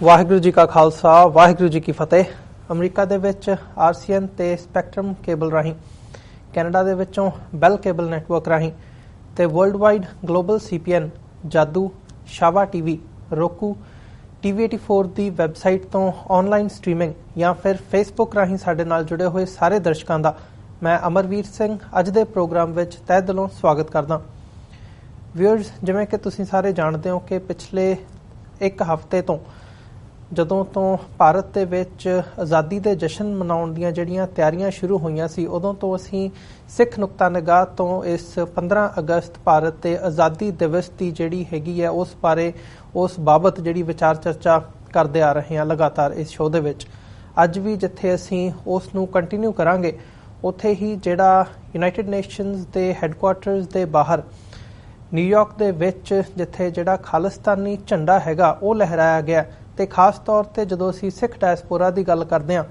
ਵਾਹਿਗੁਰੂ ਜੀ ਕਾ ਖਾਲਸਾ ਵਾਹਿਗੁਰੂ ਜੀ ਕੀ ਫਤਿਹ। ਅਮਰੀਕਾ ਦੇ ਵਿੱਚ RCN ਤੇ ਸਪੈਕਟਰਮ ਕੇਬਲ ਰਾਹੀਂ, ਕੈਨੇਡਾ ਦੇ ਵਿੱਚੋਂ ਬੈਲ ਕੇਬਲ ਨੈਟਵਰਕ ਰਾਹੀਂ ਤੇ ਵਰਲਡ ਵਾਈਡ ਗਲੋਬਲ CPN, ਜਾਦੂ, ਸ਼ਾਵਾ TV, roku, TV84 ਦੀ ਵੈਬਸਾਈਟ ਤੋਂ ਆਨਲਾਈਨ ਸਟ੍ਰੀਮਿੰਗ ਜਾਂ ਫਿਰ ਫੇਸਬੁੱਕ ਰਾਹੀਂ ਸਾਡੇ ਨਾਲ ਜੁੜੇ ਹੋਏ ਸਾਰੇ ਦਰਸ਼ਕਾਂ ਦਾ ਮੈਂ ਅਮਰਵੀਰ ਸਿੰਘ ਅੱਜ ਦੇ ਪ੍ਰੋਗਰਾਮ ਵਿੱਚ ਤਹਿ ਦਿਲੋਂ ਸਵਾਗਤ ਕਰਦਾ। ਵਿਊਅਰਸ, ਜਿਵੇਂ ਕਿ ਤੁਸੀਂ ਸਾਰੇ ਜਾਣਦੇ ਹੋ ਕਿ ਪਿਛਲੇ ਇੱਕ ਹਫ਼ਤੇ ਤੋਂ ਜਦੋਂ ਤੋਂ ਭਾਰਤ ਦੇ ਵਿੱਚ ਆਜ਼ਾਦੀ ਦੇ ਜਸ਼ਨ ਮਨਾਉਣ ਦੀਆਂ ਜਿਹੜੀਆਂ ਤਿਆਰੀਆਂ ਸ਼ੁਰੂ ਹੋਈਆਂ ਸੀ, ਉਦੋਂ ਤੋਂ ਅਸੀਂ ਸਿੱਖ ਨੁਕਤਾ ਨਿਗਾਹ ਤੋਂ ਇਸ 15 ਅਗਸਤ ਭਾਰਤ ਦੇ ਆਜ਼ਾਦੀ ਦਿਵਸ ਦੀ ਜਿਹੜੀ ਹੈਗੀ ਹੈ ਉਸ ਬਾਰੇ, ਉਸ ਬਾਬਤ ਜਿਹੜੀ ਵਿਚਾਰ ਚਰਚਾ ਕਰਦੇ ਆ ਰਹੇ ਹਾਂ ਲਗਾਤਾਰ ਇਸ ਸ਼ੋਅ ਦੇ ਵਿੱਚ। ਅੱਜ ਵੀ ਜਿੱਥੇ ਅਸੀਂ ਉਸ ਨੂੰ ਕੰਟੀਨਿਊ ਕਰਾਂਗੇ, ਉੱਥੇ ਹੀ ਜਿਹੜਾ ਯੂਨਾਈਟਿਡ ਨੇਸ਼ਨਸ ਦੇ ਹੈੱਡਕੁਆਰਟਰਸ ਦੇ ਬਾਹਰ ਨਿਊਯਾਰਕ ਦੇ ਵਿੱਚ ਜਿੱਥੇ ਜਿਹੜਾ ਖਾਲਿਸਤਾਨੀ ਝੰਡਾ ਹੈਗਾ ਉਹ ਲਹਿਰਾਇਆ ਗਿਆ, ਤੇ ਖਾਸ ਤੌਰ ਤੇ ਜਦੋਂ ਅਸੀਂ ਸਿੱਖ ਡਾਇਸਪੋਰਾ ਦੀ ਗੱਲ ਕਰਦੇ ਹਾਂ,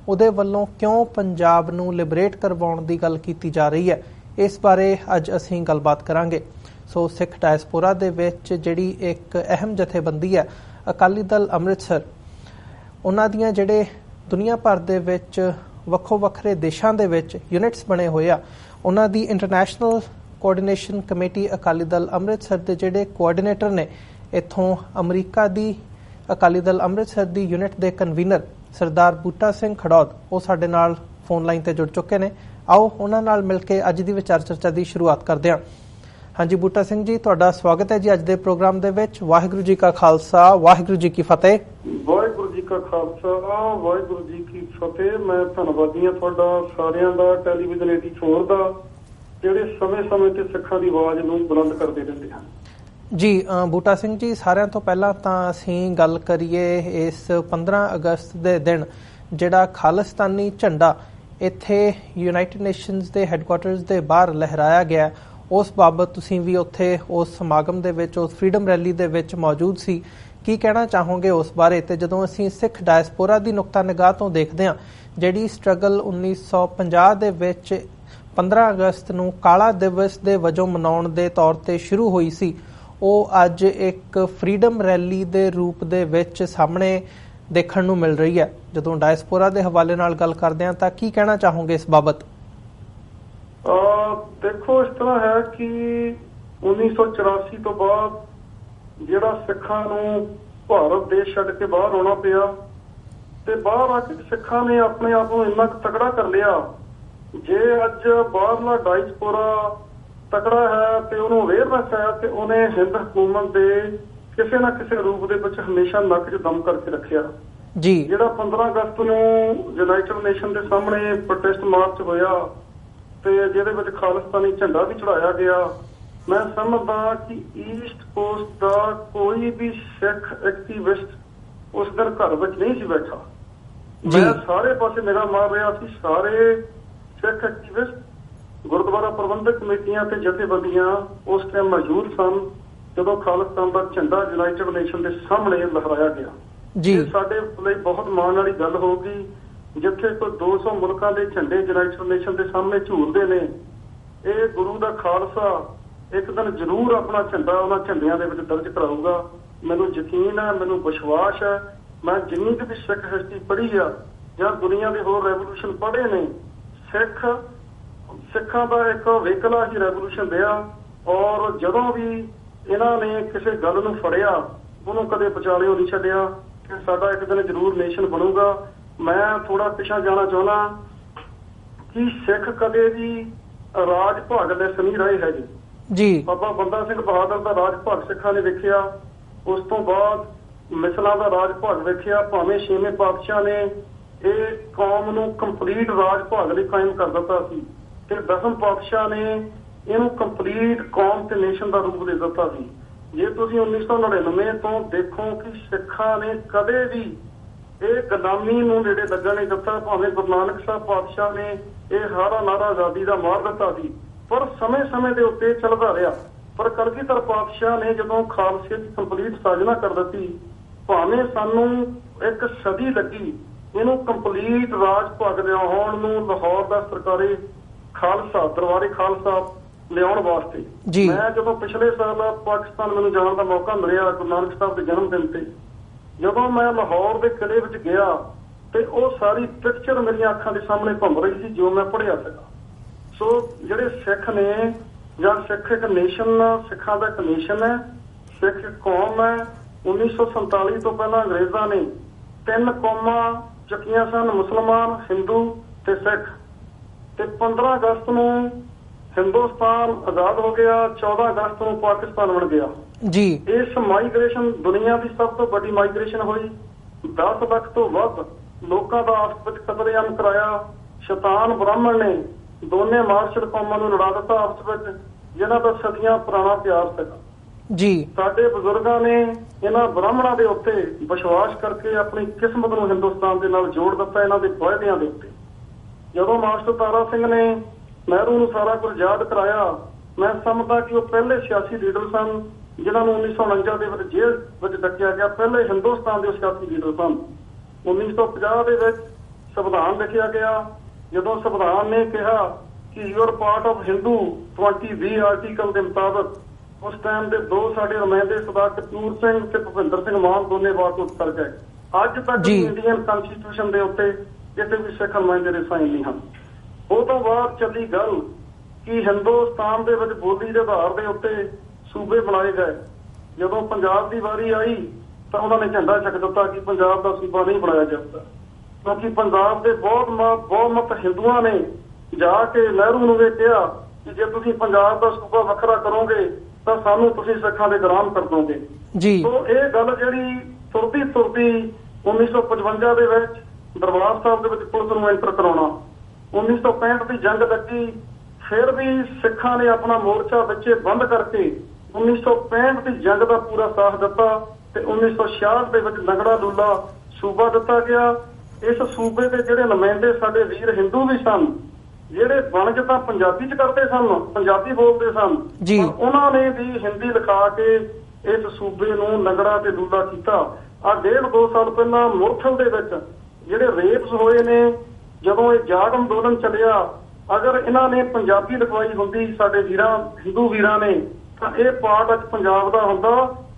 ਉਹਦੇ ਵੱਲੋਂ ਕਿਉਂ ਪੰਜਾਬ ਨੂੰ ਲਿਬਰੇਟ ਕਰਵਾਉਣ ਦੀ ਗੱਲ ਕੀਤੀ ਜਾ ਰਹੀ ਹੈ, ਇਸ ਬਾਰੇ ਅੱਜ ਅਸੀਂ ਗੱਲਬਾਤ ਕਰਾਂਗੇ। ਸੋ ਸਿੱਖ ਡਾਇਸਪੋਰਾ ਦੇ ਵਿੱਚ ਜਿਹੜੀ ਇੱਕ ਅਹਿਮ ਜਥੇਬੰਦੀ ਹੈ ਅਕਾਲੀ ਦਲ ਅੰਮ੍ਰਿਤਸਰ, ਉਹਨਾਂ ਦੀਆਂ ਜਿਹੜੇ ਦੁਨੀਆ ਭਰ ਦੇ ਵਿੱਚ ਵੱਖੋ ਵੱਖਰੇ ਦੇਸ਼ਾਂ ਦੇ ਵਿੱਚ ਯੂਨਿਟਸ ਬਣੇ ਹੋਏ ਆ, ਉਹਨਾਂ ਦੀ international coordination committee Akali Dal Amritsar ਦੇ ਜਿਹੜੇ ਕੋਆਰਡੀਨੇਟਰ ਨੇ, ਇੱਥੋਂ ਅਮਰੀਕਾ ਦੀ ਅਕਾਲੀ ਦਲ ਅੰਮ੍ਰਿਤਸਰ ਦੀ ਯੂਨਿਟ ਦੇ ਕਨਵੀਨਰ ਸਰਦਾਰ ਬੂਟਾ ਸਿੰਘ ਖੜੌਦ, ਉਹ ਸਾਡੇ ਨਾਲ ਫੋਨ ਲਾਈਨ ਤੇ ਜੁੜ ਚੁੱਕੇ ਨੇ। ਆਓ ਉਹਨਾਂ ਨਾਲ ਮਿਲ ਕੇ ਅੱਜ ਦੀ ਵਿਚਾਰ ਚਰਚਾ ਦੀ ਸ਼ੁਰੂਆਤ ਕਰਦੇ ਹਾਂ। ਹਾਂਜੀ ਬੂਟਾ ਸਿੰਘ ਜੀ, ਤੁਹਾਡਾ ਸਵਾਗਤ ਹੈ ਜੀ ਅੱਜ ਦੇ ਪ੍ਰੋਗਰਾਮ ਦੇ ਵਿੱਚ। ਵਾਹਿਗੁਰੂ ਜੀ ਕਾ ਖਾਲਸਾ ਵਾਹਿਗੁਰੂ ਜੀ ਕੀ ਫਤਿਹ। ਵਾਹਿਗੁਰੂ ਜੀ ਕਾ ਖਾਲਸਾ ਵਾਹਿਗੁਰੂ ਜੀ ਕੀ ਫਤਿਹ। ਮੈਂ ਧੰਨਵਾਦੀ ਹਾਂ ਤੁਹਾਡਾ ਸਾਰਿਆਂ ਦਾ, ਟੈਲੀਵਿਜ਼ਨ 84 ਦਾ, ਜਿਹੜੇ ਸਮੇਂ-ਸਮੇਂ ਤੇ ਸਿੱਖਾਂ ਦੀ ਆਵਾਜ਼ ਨੂੰ ਬੁਲੰਦ ਕਰਦੇ ਰਹਿੰਦੇ ਹਨ। ਜੀ ਬੂਟਾ ਸਿੰਘ ਜੀ, ਸਾਰਿਆਂ ਤੋਂ ਪਹਿਲਾਂ ਤਾਂ ਅਸੀਂ ਗੱਲ ਕਰੀਏ ਇਸ 15 ਅਗਸਤ ਦੇ ਦਿਨ ਜਿਹੜਾ ਖਾਲਿਸਤਾਨੀ ਝੰਡਾ ਇੱਥੇ ਯੂਨਾਈਟਿਡ ਨੇਸ਼ਨਸ ਦੇ ਹੈੱਡਕੁਆਰਟਰਸ ਦੇ ਬਾਹਰ ਲਹਿਰਾਇਆ ਗਿਆ, ਉਸ ਬਾਬਤ ਤੁਸੀਂ ਵੀ ਉੱਥੇ ਉਸ ਸਮਾਗਮ ਦੇ ਵਿੱਚ, ਉਸ ਫਰੀਡਮ ਰੈਲੀ ਦੇ ਵਿੱਚ ਮੌਜੂਦ ਸੀ। ਕੀ ਕਹਿਣਾ ਚਾਹੋਗੇ ਉਸ ਬਾਰੇ? ਤੇ ਜਦੋਂ ਅਸੀਂ ਸਿੱਖ ਡਾਇਸਪੋਰਾ ਦੀ ਨੁਕਤਾ ਨਿਗਾਹ ਤੋਂ ਦੇਖਦੇ ਹਾਂ, ਜਿਹੜੀ ਸਟਰਗਲ 1950 ਦੇ ਵਿੱਚ 15 ਅਗਸਤ ਨੂੰ ਕਾਲਾ ਦਿਵਸ ਦੇ ਵਜੋਂ ਮਨਾਉਣ ਦੇ ਤੌਰ ਤੇ ਸ਼ੁਰੂ ਹੋਈ ਸੀ, ਉਹ ਅੱਜ ਇੱਕ ਫਰੀਡਮ ਰੈਲੀ ਦੇ ਰੂਪ ਦੇ ਵਿੱਚ ਸਾਹਮਣੇ ਦੇਖਣ ਨੂੰ ਮਿਲ ਰਹੀ ਹੈ। ਜਦੋਂ ਡਾਇਸਪੋਰਾ ਦੇ ਹਵਾਲੇ ਨਾਲ ਗੱਲ ਕਰਦੇ ਹਾਂ ਤਾਂ ਕੀ ਕਹਿਣਾ ਚਾਹੋਗੇ ਇਸ ਬਾਬਤ? ਦੇਖੋ, ਇਸ ਤਰ੍ਹਾਂ ਹੈ ਕਿ 1984 ਤੋਂ ਬਾਅਦ ਜਿਹੜਾ ਸਿੱਖਾਂ ਨੂੰ ਭਾਰਤ ਦੇਸ਼ ਛੱਡ ਕੇ ਬਾਹਰ ਆਉਣਾ ਪਿਆ, ਤੇ ਬਾਹਰ ਆ ਕੇ ਸਿੱਖਾਂ ਨੇ ਆਪਣੇ ਆਪ ਨੂੰ ਇੰਨਾ ਕੁ ਤਕੜਾ ਕਰ ਲਿਆ। ਜੇ ਅੱਜ ਬਾਹਰਲਾ ਡਾਇਸਪੋਰਾ ਤਕੜਾ ਹੈ ਤੇ ਉਹਨੂੰ ਅਵੇਅਰਨੈਸ ਹੈ, ਤੇ ਉਹਨੇ ਹਿੰਦ ਹਕੂਮਤ ਦੇ ਕਿਸੇ ਨਾ ਕਿਸੇ ਰੂਪ ਦੇ ਵਿੱਚ ਹਮੇਸ਼ਾ ਨੱਕ 'ਚ ਦਮ ਕਰਕੇ ਰੱਖਿਆ ਜੀ। ਜਿਹੜਾ 15 ਅਗਸਤ ਨੂੰ ਯੂਨਾਈਟਿਡ ਨੇਸ਼ਨ ਦੇ ਸਾਹਮਣੇ ਪ੍ਰੋਟੈਸਟ ਮਾਰਚ ਹੋਇਆ ਤੇ ਜਿਹਦੇ ਵਿੱਚ ਖਾਲਿਸਤਾਨੀ ਝੰਡਾ ਵੀ ਚੜਾਇਆ ਗਿਆ, ਮੈਂ ਸਮਝਦਾ ਕਿ ਈਸਟ ਕੋਸਟ ਦਾ ਕੋਈ ਵੀ ਸਿੱਖ ਐਕਟੀਵਿਸਟ ਉਸ ਦਿਨ ਘਰ ਵਿੱਚ ਨਹੀਂ ਸੀ ਬੈਠਾ। ਮੈਂ ਸਾਰੇ ਪਾਸੇ ਨਿਗਾਹ ਮਾਰ ਰਿਹਾ ਸੀ, ਸਾਰੇ ਸਿੱਖ ਐਕਟੀਵਿਸਟ, ਗੁਰਦੁਆਰਾ ਪ੍ਰਬੰਧਕ ਕਮੇਟੀਆਂ ਤੇ ਜਥੇਬੰਦੀਆਂ ਉਸ ਟਾਈਮ ਮੌਜੂਦ ਸਨ ਜਦੋਂ ਖਾਲਿਸਤਾਨ ਦਾ ਝੰਡਾ ਯੂਨਾਈਟਿਡ ਨੇਸ਼ਨ ਦੇ ਸਾਹਮਣੇ ਲਹਿਰਾਇਆ ਗਿਆ ਜੀ। ਸਾਡੇ ਲਈ ਬਹੁਤ ਮਾਣ ਵਾਲੀ ਗੱਲ ਹੋਊਗੀ, ਜਿੱਥੇ ਕੋਈ 200 ਮੁਲਕਾਂ ਦੇ ਝੰਡੇ ਯੂਨਾਈਟਿਡ ਨੇਸ਼ਨ ਦੇ ਸਾਹਮਣੇ ਝੂਲਦੇ ਨੇ। ਇਹ ਗੁਰੂ ਦਾ ਖਾਲਸਾ ਇੱਕ ਦਿਨ ਜ਼ਰੂਰ ਆਪਣਾ ਝੰਡਾ ਉਹਨਾਂ ਝੰਡਿਆਂ ਦੇ ਵਿੱਚ ਦਰਜ ਕਰਾਊਗਾ। ਮੈਨੂੰ ਯਕੀਨ ਹੈ, ਮੈਨੂੰ ਵਿਸ਼ਵਾਸ ਹੈ। ਮੈਂ ਜਿੰਨੀ ਕੁ ਵੀ ਸਿੱਖ ਹਿਸਟਰੀ ਪੜ੍ਹੀ ਆ ਜਾਂ ਦੁਨੀਆ ਦੇ ਹੋਰ ਰੈਵੋਲੂਸ਼ਨ ਪੜ੍ਹੇ ਨੇ, ਸਿੱਖਾਂ ਦਾ ਇੱਕ ਵੇਕਲਾ ਹੀ ਰੈਵੋਲੂਸ਼ਨ ਰਿਹਾ, ਔਰ ਜਦੋਂ ਵੀ ਇਹਨਾਂ ਨੇ ਕਿਸੇ ਗੱਲ ਨੂੰ ਫੜਿਆ ਉਹਨੂੰ ਕਦੇ ਵਿਚਾਲਿਓ ਨਹੀਂ ਛੱਡਿਆ ਕਿ ਸਾਡਾ ਇੱਕ ਦਿਨ ਜ਼ਰੂਰ ਨੇਸ਼ਨ ਬਣੂਗਾ। ਮੈਂ ਥੋੜਾ ਪਿੱਛਾ ਜਾਣਾ ਚਾਹੁੰਦਾ ਕਿ ਸਿੱਖ ਕਦੇ ਵੀ ਰਾਜ ਭਾਗ ਲਿਸ ਨਹੀਂ ਰਹੇ ਹੈਗੇ ਜੀ। ਬਾਬਾ ਬੰਦਾ ਸਿੰਘ ਬਹਾਦਰ ਦਾ ਰਾਜ ਭਾਗ ਸਿੱਖਾਂ ਨੇ ਵੇਖਿਆ, ਉਸ ਤੋਂ ਬਾਅਦ ਮਿਸਲਾਂ ਦਾ ਰਾਜ ਭਾਗ ਵੇਖਿਆ। ਭਾਵੇਂ 6ਵੇਂ ਪਾਤਸ਼ਾਹ ਨੇ ਇਹ ਕੌਮ ਨੂੰ ਕੰਪਲੀਟ ਰਾਜ ਭਾਗ ਲਈ ਕਾਇਮ ਕਰ ਦਿੱਤਾ ਸੀ, ਤੇ 10ਵੇਂ ਪਾਤਸ਼ਾਹ ਨੇ ਇਹਨੂੰ ਕੰਪਲੀਟ ਕੌਮ ਤੇ ਨੇਸ਼ਨ ਦਾ ਰੂਪ ਦੇ ਦਿੱਤਾ ਸੀ। ਜੇ ਤੁਸੀਂ 1999 ਤੋਂ ਦੇਖੋ ਕਿ ਸਿੱਖਾਂ ਨੇ ਕਦੇ ਵੀ ਇਹ ਗੁਲਾਮੀ ਨੂੰ ਨੇੜੇ ਲੱਗਣ ਨਹੀਂ ਦਿੱਤਾ। ਭਾਵੇਂ ਗੁਰੂ ਨਾਨਕ ਸਾਹਿਬ ਪਾਤਸ਼ਾਹ ਨੇ ਇਹ ਹਾਰਾ ਨਾਰਾ ਆਜ਼ਾਦੀ ਦਾ ਮਾਰ ਦਿੱਤਾ ਸੀ, ਪਰ ਸਮੇਂ-ਸਮੇਂ ਦੇ ਉੱਤੇ ਚੱਲਦਾ ਰਿਹਾ। ਪਰ ਕਲਗੀਧਰ ਪਾਤਸ਼ਾਹ ਨੇ ਜਦੋਂ ਖਾਲਸੇ ਦੀ ਕੰਪਲੀਟ ਸਾਜਨਾ ਕਰ ਦਿੱਤੀ, ਭਾਵੇਂ ਸਾਨੂੰ ਇੱਕ ਸਦੀ ਲੱਗੀ ਇਹਨੂੰ ਕੰਪਲੀਟ ਰਾਜ ਭਾਗ ਲਿਆਉਣ ਨੂੰ, ਲਾਹੌਰ ਦਾ ਸਰਕਾਰੀ ਖਾਲਸਾ, ਦਰਬਾਰੀ ਖਾਲਸਾ ਲਿਆਉਣ ਵਾਸਤੇ। ਮੈਂ ਜਦੋਂ ਪਿਛਲੇ ਸਾਲ ਪਾਕਿਸਤਾਨ ਮੈਨੂੰ ਜਾਣ ਦਾ ਮੌਕਾ ਮਿਲਿਆ ਗੁਰੂ ਨਾਨਕ ਸਾਹਿਬ ਦੇ ਜਨਮ ਦਿਨ ਤੇ, ਜਦੋਂ ਮੈਂ ਲਾਹੌਰ ਦੇ ਕਿਲੇ ਵਿੱਚ ਗਿਆ ਤੇ ਉਹ ਸਾਰੀ ਪਿਕਚਰ ਮੇਰੀਆਂ ਅੱਖਾਂ ਦੇ ਸਾਹਮਣੇ ਘੁੰਮ ਰਹੀ ਸੀ ਜੋ ਮੈਂ ਪੜ੍ਹਿਆ ਸੀਗਾ। ਸੋ ਜਿਹੜੇ ਸਿੱਖ ਨੇ ਜਾਂ ਸਿੱਖ ਇੱਕ ਨੇਸ਼ਨ, ਸਿੱਖਾਂ ਦਾ ਇੱਕ ਨੇਸ਼ਨ ਹੈ, ਸਿੱਖ ਇੱਕ ਕੌਮ ਹੈ। 1947 ਤੋਂ ਪਹਿਲਾਂ ਅੰਗਰੇਜ਼ਾਂ ਨੇ 3 ਕੌਮਾਂ ਚੱਕੀਆਂ ਸਨ, ਮੁਸਲਮਾਨ, ਹਿੰਦੂ ਤੇ ਸਿੱਖ। ਤੇ 15 ਅਗਸਤ ਨੂੰ ਹਿੰਦੁਸਤਾਨ ਆਜ਼ਾਦ ਹੋ ਗਿਆ, 14 ਅਗਸਤ ਨੂੰ ਪਾਕਿਸਤਾਨ ਬਣ ਗਿਆ ਜੀ। ਇਸ ਮਾਈਗ੍ਰੇਸ਼ਨ ਦੁਨੀਆ ਦੀ ਸਭ ਤੋਂ ਵੱਡੀ ਮਾਈਗ੍ਰੇਸ਼ਨ ਹੋਈ। 10 ਲੱਖ ਤੋਂ ਵੱਧ ਲੋਕਾਂ ਦਾ ਆਪਸ ਵਿੱਚ ਕਤਲੇਆਮ ਕਰਾਇਆ। ਸ਼ੈਤਾਨ ਬ੍ਰਾਹਮਣ ਨੇ ਦੋਨੇ ਮਾਰਸ਼ਲ ਕੌਮਾਂ ਨੂੰ ਲੜਾ ਦਿੱਤਾ ਆਪਸ ਵਿੱਚ, ਜਿਨ੍ਹਾਂ ਦਾ ਸਦੀਆਂ ਪੁਰਾਣਾ ਪਿਆਰ ਸੀਗਾ ਜੀ। ਸਾਡੇ ਬਜ਼ੁਰਗਾਂ ਨੇ ਇਹਨਾਂ ਬ੍ਰਾਹਮਣਾਂ ਦੇ ਉੱਤੇ ਵਿਸ਼ਵਾਸ ਕਰਕੇ ਆਪਣੀ ਕਿਸਮਤ ਨੂੰ ਹਿੰਦੁਸਤਾਨ ਦੇ ਨਾਲ ਜੋੜ ਦਿੱਤਾ, ਇਹਨਾਂ ਦੇ ਵਾਅਦਿਆਂ ਦੇ ਉੱਤੇ। ਜਦੋਂ ਮਾਸਟਰ ਤਾਰਾ ਸਿੰਘ ਨੇ ਨਹਿਰੂ ਨੂੰ ਸਾਰਾ ਕੁਝ ਯਾਦ ਕਰਾਇਆ, ਮੈਂ ਸਮਝਦਾ ਕਿ ਉਹ ਪਹਿਲੇ ਸਿਆਸੀ ਲੀਡਰ ਸਨ ਜਿਨ੍ਹਾਂ ਨੂੰ 1949 ਦੇ ਵਿੱਚ ਜੇਲ੍ਹ ਵਿੱਚ ਡੱਕਿਆ ਗਿਆ। ਪਹਿਲੇ ਹਿੰਦੁਸਤਾਨ ਦੇ ਸਿਆਸੀ ਲੀਡਰ ਸਨ। 1950 ਦੇ ਵਿੱਚ ਸੰਵਿਧਾਨ ਲਿਖਿਆ ਗਿਆ। ਜਦੋਂ ਸੰਵਿਧਾਨ ਨੇ ਕਿਹਾ ਕਿ you are part of Hindu 2020 article ਦੇ ਮੁਤਾਬਕ, ਉਸ ਟਾਈਮ ਦੇ 2 ਸਾਡੇ ਨੁਮਾਇੰਦੇ ਸਰਦਾਰ ਕਪੂਰ ਸਿੰਘ ਤੇ ਭੁਪਿੰਦਰ ਸਿੰਘ ਮਾਨ ਦੋਨੇ ਵਾਕਆਊਟ ਕਰ ਗਏ। ਅੱਜ ਤੱਕ ਇੰਡੀਅਨ ਕਨਸਟੀਟਿਊਸ਼ਨ ਦੇ ਉੱਤੇ ਕਿਸੇ ਵੀ ਸਿੱਖ ਨੁਮਾਇੰਦੇ ਦੇ ਸਾਈਨ ਨਹੀਂ ਹਨ। ਉਹ ਤੋਂ ਬਾਅਦ ਚੱਲੀ ਗੱਲ ਕਿ ਹਿੰਦੁਸਤਾਨ ਦੇ ਵਿੱਚ ਬੋਲੀ ਦੇ ਆਧਾਰ ਦੇ ਉੱਤੇ ਸੂਬੇ ਬਣਾਏ ਗਏ। ਜਦੋਂ ਪੰਜਾਬ ਦੀ ਵਾਰੀ ਆਈ ਤਾਂ ਉਹਨਾਂ ਨੇ ਝੰਡਾ ਚੱਕ ਦਿੱਤਾ ਕਿ ਪੰਜਾਬ ਦਾ ਸੂਬਾ ਨਹੀਂ ਬਣਾਇਆ ਜਾਂਦਾ, ਕਿਉਂਕਿ ਪੰਜਾਬ ਦੇ ਬਹੁਤ ਹਿੰਦੂਆਂ ਨੇ ਜਾ ਕੇ ਨਹਿਰੂ ਨੂੰ ਇਹ ਕਿਹਾ ਕਿ ਜੇ ਤੁਸੀਂ ਪੰਜਾਬ ਦਾ ਸੂਬਾ ਵੱਖਰਾ ਕਰੋਗੇ ਤਾਂ ਸਾਨੂੰ ਤੁਸੀਂ ਸਿੱਖਾਂ ਦੇ ਗੁਲਾਮ ਕਰ ਦੋਗੇ ਜੀ। ਸੋ ਇਹ ਗੱਲ ਜਿਹੜੀ ਤੁਰਦੀ 1955 ਦੇ ਵਿੱਚ ਦਰਬਾਰ ਸਾਹਿਬ ਦੇ ਵਿੱਚ ਪੁਲਿਸ ਨੂੰ ਐਂਟਰ ਕਰਾਉਣਾ, 1965 ਦੀ ਜੰਗ ਲੱਗੀ, ਫਿਰ ਵੀ ਸਿੱਖਾਂ ਨੇ ਆਪਣਾ ਮੋਰਚਾ ਵਿੱਚੇ ਬੰਦ ਕਰਕੇ 1965 ਦੀ ਜੰਗ ਦਾ ਪੂਰਾ ਸਾਥ ਦਿੱਤਾ ਤੇ 1966 ਦੇ ਵਿੱਚ ਲੰਗੜਾ ਲੂਲਾ ਸੂਬਾ ਦਿੱਤਾ ਗਿਆ। ਇਸ ਸੂਬੇ ਦੇ ਜਿਹੜੇ ਨੁਮਾਇੰਦੇ ਸਾਡੇ ਵੀਰ ਹਿੰਦੂ ਵੀ ਸਨ, ਜਿਹੜੇ ਵਣਜ ਤਾਂ ਪੰਜਾਬੀ ਚ ਕਰਦੇ ਸਨ, ਪੰਜਾਬੀ ਬੋਲਦੇ ਸਨ, ਉਹਨਾਂ ਨੇ ਵੀ ਹਿੰਦੀ ਲਿਖਾ ਕੇ ਇਸ ਸੂਬੇ ਨੂੰ ਲੰਗੜਾ ਤੇ ਲੂਲਾ ਕੀਤਾ। ਆ 1.5-2 ਸਾਲ ਪਹਿਲਾਂ ਮੁਰਥਲ ਦੇ ਵਿੱਚ ਜਿਹੜੇ ਰੇਪਸ ਹੋਏ ਨੇ, ਜਦੋਂ ਇਹ ਜਾਗ ਅੰਦੋਲਨ ਚੱਲਿਆ, ਅਗਰ ਇਹਨਾਂ ਨੇ ਪੰਜਾਬੀ ਲਿਖਵਾਈ ਹੁੰਦੀ ਸਾਡੇ ਵੀਰਾਂ ਹਿੰਦੂ ਵੀਰਾਂ ਨੇ ਤਾਂ ਇਹ ਪਾਰਟ ਅੱਜ ਪੰਜਾਬ ਦਾ ਹੁੰਦਾ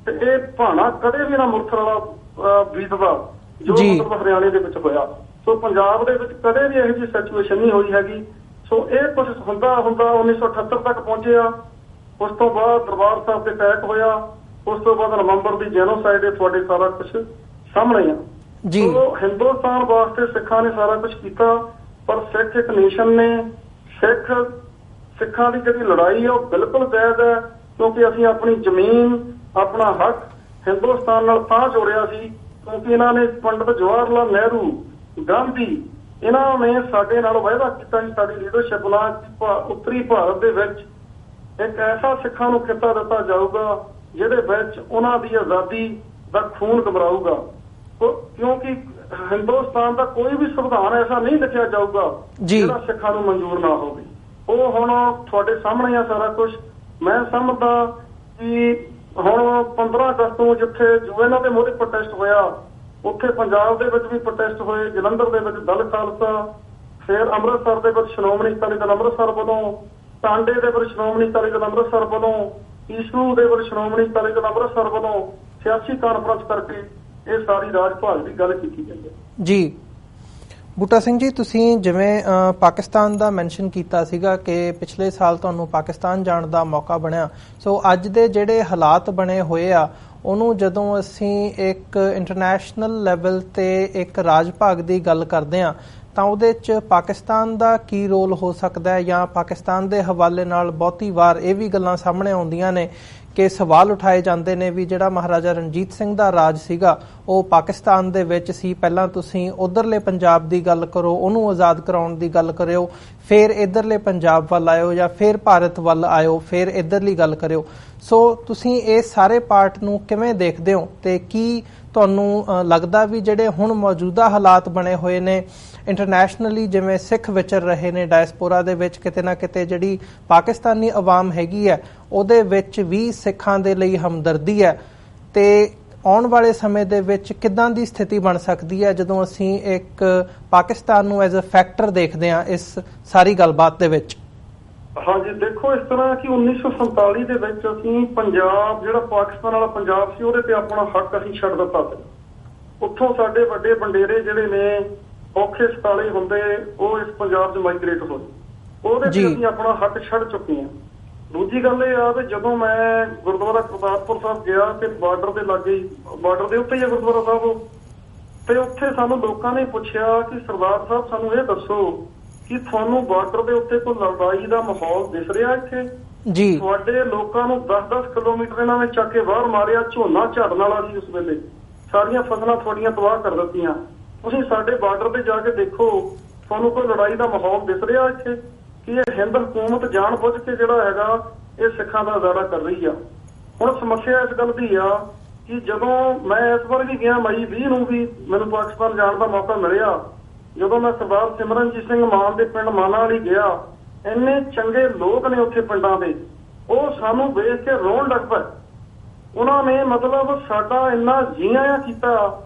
ਤੇ ਇਹ ਭਾਣਾ ਕਦੇ ਵੀ ਨਾ ਮੁਰਥਲ ਵਾਲਾ ਬੀਤਦਾ ਜੋ ਮਤਲਬ ਹਰਿਆਣੇ ਦੇ ਵਿੱਚ ਹੋਇਆ। ਸੋ ਪੰਜਾਬ ਦੇ ਵਿੱਚ ਕਦੇ ਵੀ ਇਹੋ ਜਿਹੀ ਸਿਚੁਏਸ਼ਨ ਨਹੀਂ ਹੋਈ ਹੈਗੀ। ਸੋ ਇਹ ਕੁਝ ਹੁੰਦਾ 1978 ਤੱਕ ਪਹੁੰਚਿਆ। ਉਸ ਤੋਂ ਬਾਅਦ ਦਰਬਾਰ ਸਾਹਿਬ ਤੇ ਅਟੈਕ ਹੋਇਆ। ਉਸ ਤੋਂ ਬਾਅਦ ਨਵੰਬਰ ਦੀ ਜੈਨੋਸਾਈਡ, ਤੁਹਾਡੇ ਸਾਰਾ ਕੁਝ ਸਾਹਮਣੇ ਆ ਜੀ। ਸੋ ਹਿੰਦੁਸਤਾਨ ਵਾਸਤੇ ਸਿੱਖਾਂ ਨੇ ਸਾਰਾ ਕੁਝ ਕੀਤਾ, ਪਰ ਸਿੱਖ ਇੱਕ ਨੇਸ਼ਨ ਨੇ। ਸਿੱਖਾਂ ਦੀ ਜਿਹੜੀ ਲੜਾਈ ਹੈ ਉਹ ਬਿਲਕੁਲ ਜਾਇਜ਼ ਹੈ, ਕਿਉਂਕਿ ਅਸੀਂ ਆਪਣੀ ਜ਼ਮੀਨ, ਆਪਣਾ ਹੱਕ ਹਿੰਦੁਸਤਾਨ ਨਾਲ ਤਾਂ ਜੋੜਿਆ ਸੀ ਕਿਉਂਕਿ ਇਹਨਾਂ ਨੇ ਪੰਡਿਤ ਜਵਾਹਰ ਲਾਲ ਨਹਿਰੂ, ਗਾਂਧੀ, ਇਹਨਾਂ ਨੇ ਸਾਡੇ ਨਾਲ ਵਾਅਦਾ ਕੀਤਾ ਸੀ ਸਾਡੀ ਲੀਡਰਸ਼ਿਪ ਨਾਲ ਕਿ ਉੱਤਰੀ ਭਾਰਤ ਦੇ ਵਿੱਚ ਇੱਕ ਐਸਾ ਸਿੱਖਾਂ ਨੂੰ ਖਿੱਤਾ ਦਿੱਤਾ ਜਾਊਗਾ ਜਿਹਦੇ ਵਿੱਚ ਉਹਨਾਂ ਦੀ ਆਜ਼ਾਦੀ ਦਾ ਖੂਨ ਗਮਰਾਊਗਾ, ਕਿਉਂਕਿ ਹਿੰਦੁਸਤਾਨ ਦਾ ਕੋਈ ਵੀ ਸੰਵਿਧਾਨ ਐਸਾ ਨਹੀਂ ਲਿਖਿਆ ਜਾਊਗਾ ਜਿਹੜਾ ਸਿੱਖਾਂ ਨੂੰ ਮਨਜ਼ੂਰ ਨਾ ਹੋਵੇ। ਉਹ ਹੁਣ ਤੁਹਾਡੇ ਸਾਹਮਣੇ ਆ ਸਾਰਾ ਕੁਝ। ਮੈਂ ਸਮਝਦਾ ਕਿ ਹੁਣ 15 ਅਗਸਤ ਨੂੰ ਜਿੱਥੇ ਯੂਐਨ ਦੇ ਮੋਹਰੇ ਪ੍ਰੋਟੈਸਟ ਹੋਇਆ, ਉੱਥੇ ਪੰਜਾਬ ਦੇ ਵਿੱਚ ਵੀ ਪ੍ਰੋਟੈਸਟ ਹੋਏ, ਜਲੰਧਰ ਦੇ ਵਿੱਚ ਦਲ ਖਾਲਸਾ, ਫਿਰ ਅੰਮ੍ਰਿਤਸਰ ਦੇ ਵਿੱਚ ਸ਼੍ਰੋਮਣੀ ਅਕਾਲੀ ਦਲ ਅੰਮ੍ਰਿਤਸਰ ਵੱਲੋਂ, ਟਾਂਡੇ ਦੇ ਵਿੱਚ ਸ਼੍ਰੋਮਣੀ ਅਕਾਲੀ ਦਲ ਅੰਮ੍ਰਿਤਸਰ ਵੱਲੋਂ, ਈਸਰੂ ਦੇ ਵਿੱਚ ਸ਼੍ਰੋਮਣੀ ਅਕਾਲੀ ਦਲ ਅੰਮ੍ਰਿਤਸਰ ਵੱਲੋਂ ਸਿਆਸੀ ਕਾਨਫਰੰਸ ਕਰਕੇ ਇਹ ਸਾਰੀ ਰਾਜ ਭਾਗ ਦੀ ਗੱਲ ਕੀਤੀ ਗਈ ਹੈ ਜੀ। ਬੂਟਾ ਸਿੰਘ ਜੀ, ਤੁਸੀਂ ਜਿਵੇਂ ਪਾਕਿਸਤਾਨ ਦਾ ਮੈਂਸ਼ਨ ਕੀਤਾ ਸੀਗਾ ਕਿ ਪਿਛਲੇ ਸਾਲ ਤੁਹਾਨੂੰ ਪਾਕਿਸਤਾਨ ਜਾਣ ਦਾ ਮੌਕਾ ਬਣਿਆ, ਸੋ ਅੱਜ ਦੇ ਜਿਹੜੇ ਹਾਲਾਤ ਬਣੇ ਹੋਏ ਆ ਉਹਨੂੰ ਜਦੋਂ ਅਸੀਂ ਇੱਕ ਇੰਟਰਨੈਸ਼ਨਲ ਲੈਵਲ ਤੇ ਇੱਕ ਰਾਜ ਭਾਗ ਦੀ ਗੱਲ ਕਰਦੇ ਹਾਂ ਤਾਂ ਉਹਦੇ 'ਚ ਪਾਕਿਸਤਾਨ ਦਾ ਕੀ ਰੋਲ ਹੋ ਸਕਦਾ ਹੈ, ਜਾਂ ਪਾਕਿਸਤਾਨ ਦੇ ਹਵਾਲੇ ਨਾਲ ਬਹੁਤੀ ਵਾਰ ਇਹ ਵੀ ਗੱਲਾਂ ਸਾਹਮਣੇ ਆਉਂਦੀਆਂ ਨੇ ਕਿ ਸਵਾਲ ਉਠਾਏ ਜਾਂਦੇ ਨੇ ਵੀ ਜਿਹੜਾ ਮਹਾਰਾਜਾ ਰਣਜੀਤ ਸਿੰਘ ਦਾ ਰਾਜ ਸੀਗਾ ਉਹ ਪਾਕਿਸਤਾਨ ਦੇ ਵਿੱਚ ਸੀ, ਪਹਿਲਾਂ ਤੁਸੀਂ ਉਧਰਲੇ ਪੰਜਾਬ ਦੀ ਗੱਲ ਕਰੋ, ਉਹਨੂੰ ਆਜ਼ਾਦ ਕਰਾਉਣ ਦੀ ਗੱਲ ਕਰਿਓ, ਫਿਰ ਇੱਧਰਲੇ ਪੰਜਾਬ ਵੱਲ ਆਇਓ ਜਾਂ ਫਿਰ ਭਾਰਤ ਵੱਲ ਆਇਓ, ਫਿਰ ਇੱਧਰਲੀ ਗੱਲ ਕਰਿਓ। ਸੋ ਤੁਸੀਂ ਇਸ ਸਾਰੇ ਪਾਰਟ ਨੂੰ ਕਿਵੇਂ ਦੇਖਦੇ ਹੋ ਤੇ ਕੀ ਤੁਹਾਨੂੰ ਲੱਗਦਾ ਵੀ ਜਿਹੜੇ ਹੁਣ ਮੌਜੂਦਾ ਹਾਲਾਤ ਬਣੇ ਹੋਏ ਨੇ ਇੰਟਰਨੈਸ਼ਨਲੀ, ਜਿਵੇਂ ਸਿੱਖ ਵਿਚਰ ਰਹੇ ਨੇ ਡਾਇਸਪੋਰਾ ਦੇ ਵਿੱਚ, ਕਿਤੇ ਨਾ ਕਿਤੇ ਜਿਹੜੀ ਪਾਕਿਸਤਾਨੀ ਆਵਾਮ ਹੈਗੀ ਹੈ ਉਹਦੇ ਵਿੱਚ ਵੀ ਸਿੱਖਾਂ ਦੇ ਲਈ ਹਮਦਰਦੀ ਹੈ, ਤੇ ਆਉਣ ਵਾਲੇ ਸਮੇਂ ਦੇ ਵਿੱਚ ਕਿੱਦਾਂ ਦੀ ਸਥਿਤੀ ਬਣ ਸਕਦੀ ਹੈ ਜਦੋਂ ਅਸੀਂ ਇੱਕ ਪਾਕਿਸਤਾਨ ਨੂੰ ਐਜ਼ ਅ ਫੈਕਟਰ ਦੇਖਦੇ ਹਾਂ ਇਸ ਸਾਰੀ ਗੱਲਬਾਤ ਦੇ ਵਿੱਚ? ਹਾਂਜੀ, ਦੇਖੋ ਇਸ ਤਰ੍ਹਾਂ ਕਿ 1947 ਦੇ ਵਿੱਚ ਅਸੀਂ ਪੰਜਾਬ, ਜਿਹੜਾ ਪਾਕਿਸਤਾਨ ਵਾਲਾ ਪੰਜਾਬ ਸੀ, ਉਹਦੇ ਤੇ ਆਪਣਾ ਹੱਕ ਅਸੀਂ ਛੱਡ ਦਿੱਤਾ ਸੀ। ਉੱਥੋਂ ਸਾਡੇ ਵੱਡੇ ਵਡੇਰੇ ਜਿਹੜੇ ਨੇ ਔਖੇ ਸਤਾਲੇ ਹੁੰਦੇ ਉਹ ਇਸ ਪੰਜਾਬ 'ਚ ਮਾਈਗ੍ਰੇਟ ਹੋਏ, ਉਹਦੇ ਤੇ ਅਸੀਂ ਆਪਣਾ ਹੱਕ ਛੱਡ ਚੁੱਕੇ ਹਾਂ। ਦੂਜੀ ਗੱਲ ਇਹ ਆ ਵੀ ਜਦੋਂ ਮੈਂ ਗੁਰਦੁਆਰਾ ਕਰਤਾਰਪੁਰ ਸਾਹਿਬ ਗਿਆ ਤੇ ਬਾਰਡਰ ਦੇ ਲਾਗੇ, ਬਾਰਡਰ ਦੇ ਉੱਤੇ ਹੀ ਗੁਰਦੁਆਰਾ ਸਾਹਿਬ, ਤੇ ਉੱਥੇ ਸਾਨੂੰ ਲੋਕਾਂ ਨੇ ਪੁੱਛਿਆ ਕਿ ਸਰਦਾਰ ਸਾਹਿਬ ਸਾਨੂੰ ਇਹ ਦੱਸੋ ਕਿ ਤੁਹਾਨੂੰ ਬਾਰਡਰ ਦੇ ਉੱਤੇ ਕੋਈ ਲੜਾਈ ਦਾ ਮਾਹੌਲ ਦਿਸ ਰਿਹਾ ਇੱਥੇ? ਜੀ, ਤੁਹਾਡੇ ਲੋਕਾਂ ਨੂੰ 10-10 ਕਿਲੋਮੀਟਰ ਇਹਨਾਂ ਨੇ ਚੱਕ ਕੇ ਬਾਹਰ ਮਾਰਿਆ, ਝੋਨਾ ਝੜਨ ਵਾਲਾ ਸੀ ਉਸ ਵੇਲੇ, ਸਾਰੀਆਂ ਫਸਲਾਂ ਤੁਹਾਡੀਆਂ ਤਬਾਹ ਕਰ ਦਿੱਤੀਆਂ। ਤੁਸੀਂ ਸਾਡੇ ਬਾਰਡਰ ਤੇ ਜਾ ਕੇ ਦੇਖੋ, ਤੁਹਾਨੂੰ ਕੋਈ ਲੜਾਈ ਦਾ ਮਾਹੌਲ ਦਿਸ ਰਿਹਾ ਇੱਥੇ? ਕਿ ਇਹ ਹਿੰਦ ਹਕੂਮਤ ਜਾਣ ਬੁੱਝ ਕੇ ਜਿਹੜਾ ਹੈਗਾ ਇਹ ਸਿੱਖਾਂ ਦਾ ਅਜ਼ਾਰਾ ਕਰ ਰਹੀ ਆ। ਹੁਣ ਸਮੱਸਿਆ ਇਸ ਗੱਲ ਦੀ ਆ ਕਿ ਜਦੋਂ ਮੈਂ ਇਸ ਵਾਰ ਵੀ ਗਿਆ ਮਈ 20 ਨੂੰ ਵੀ ਮੈਨੂੰ ਪਾਕਿਸਤਾਨ ਜਾਣ ਦਾ ਮੌਕਾ ਮਿਲਿਆ, ਜਦੋਂ ਮੈਂ ਸਰਦਾਰ ਸਿਮਰਨਜੀਤ ਸਿੰਘ ਮਾਨ ਦੇ ਪਿੰਡ ਮਾਨਾ ਵਾਲੀ ਗਿਆ, ਇੰਨੇ ਚੰਗੇ ਲੋਕ ਨੇ ਉੱਥੇ ਪਿੰਡਾਂ ਦੇ, ਉਹ ਸਾਨੂੰ ਵੇਖ ਕੇ ਰੋਣ ਲੱਗ ਪਏ। ਉਹਨਾਂ ਨੇ ਮਤਲਬ ਸਾਡਾ ਇੰਨਾ ਜੀਆ ਕੀਤਾ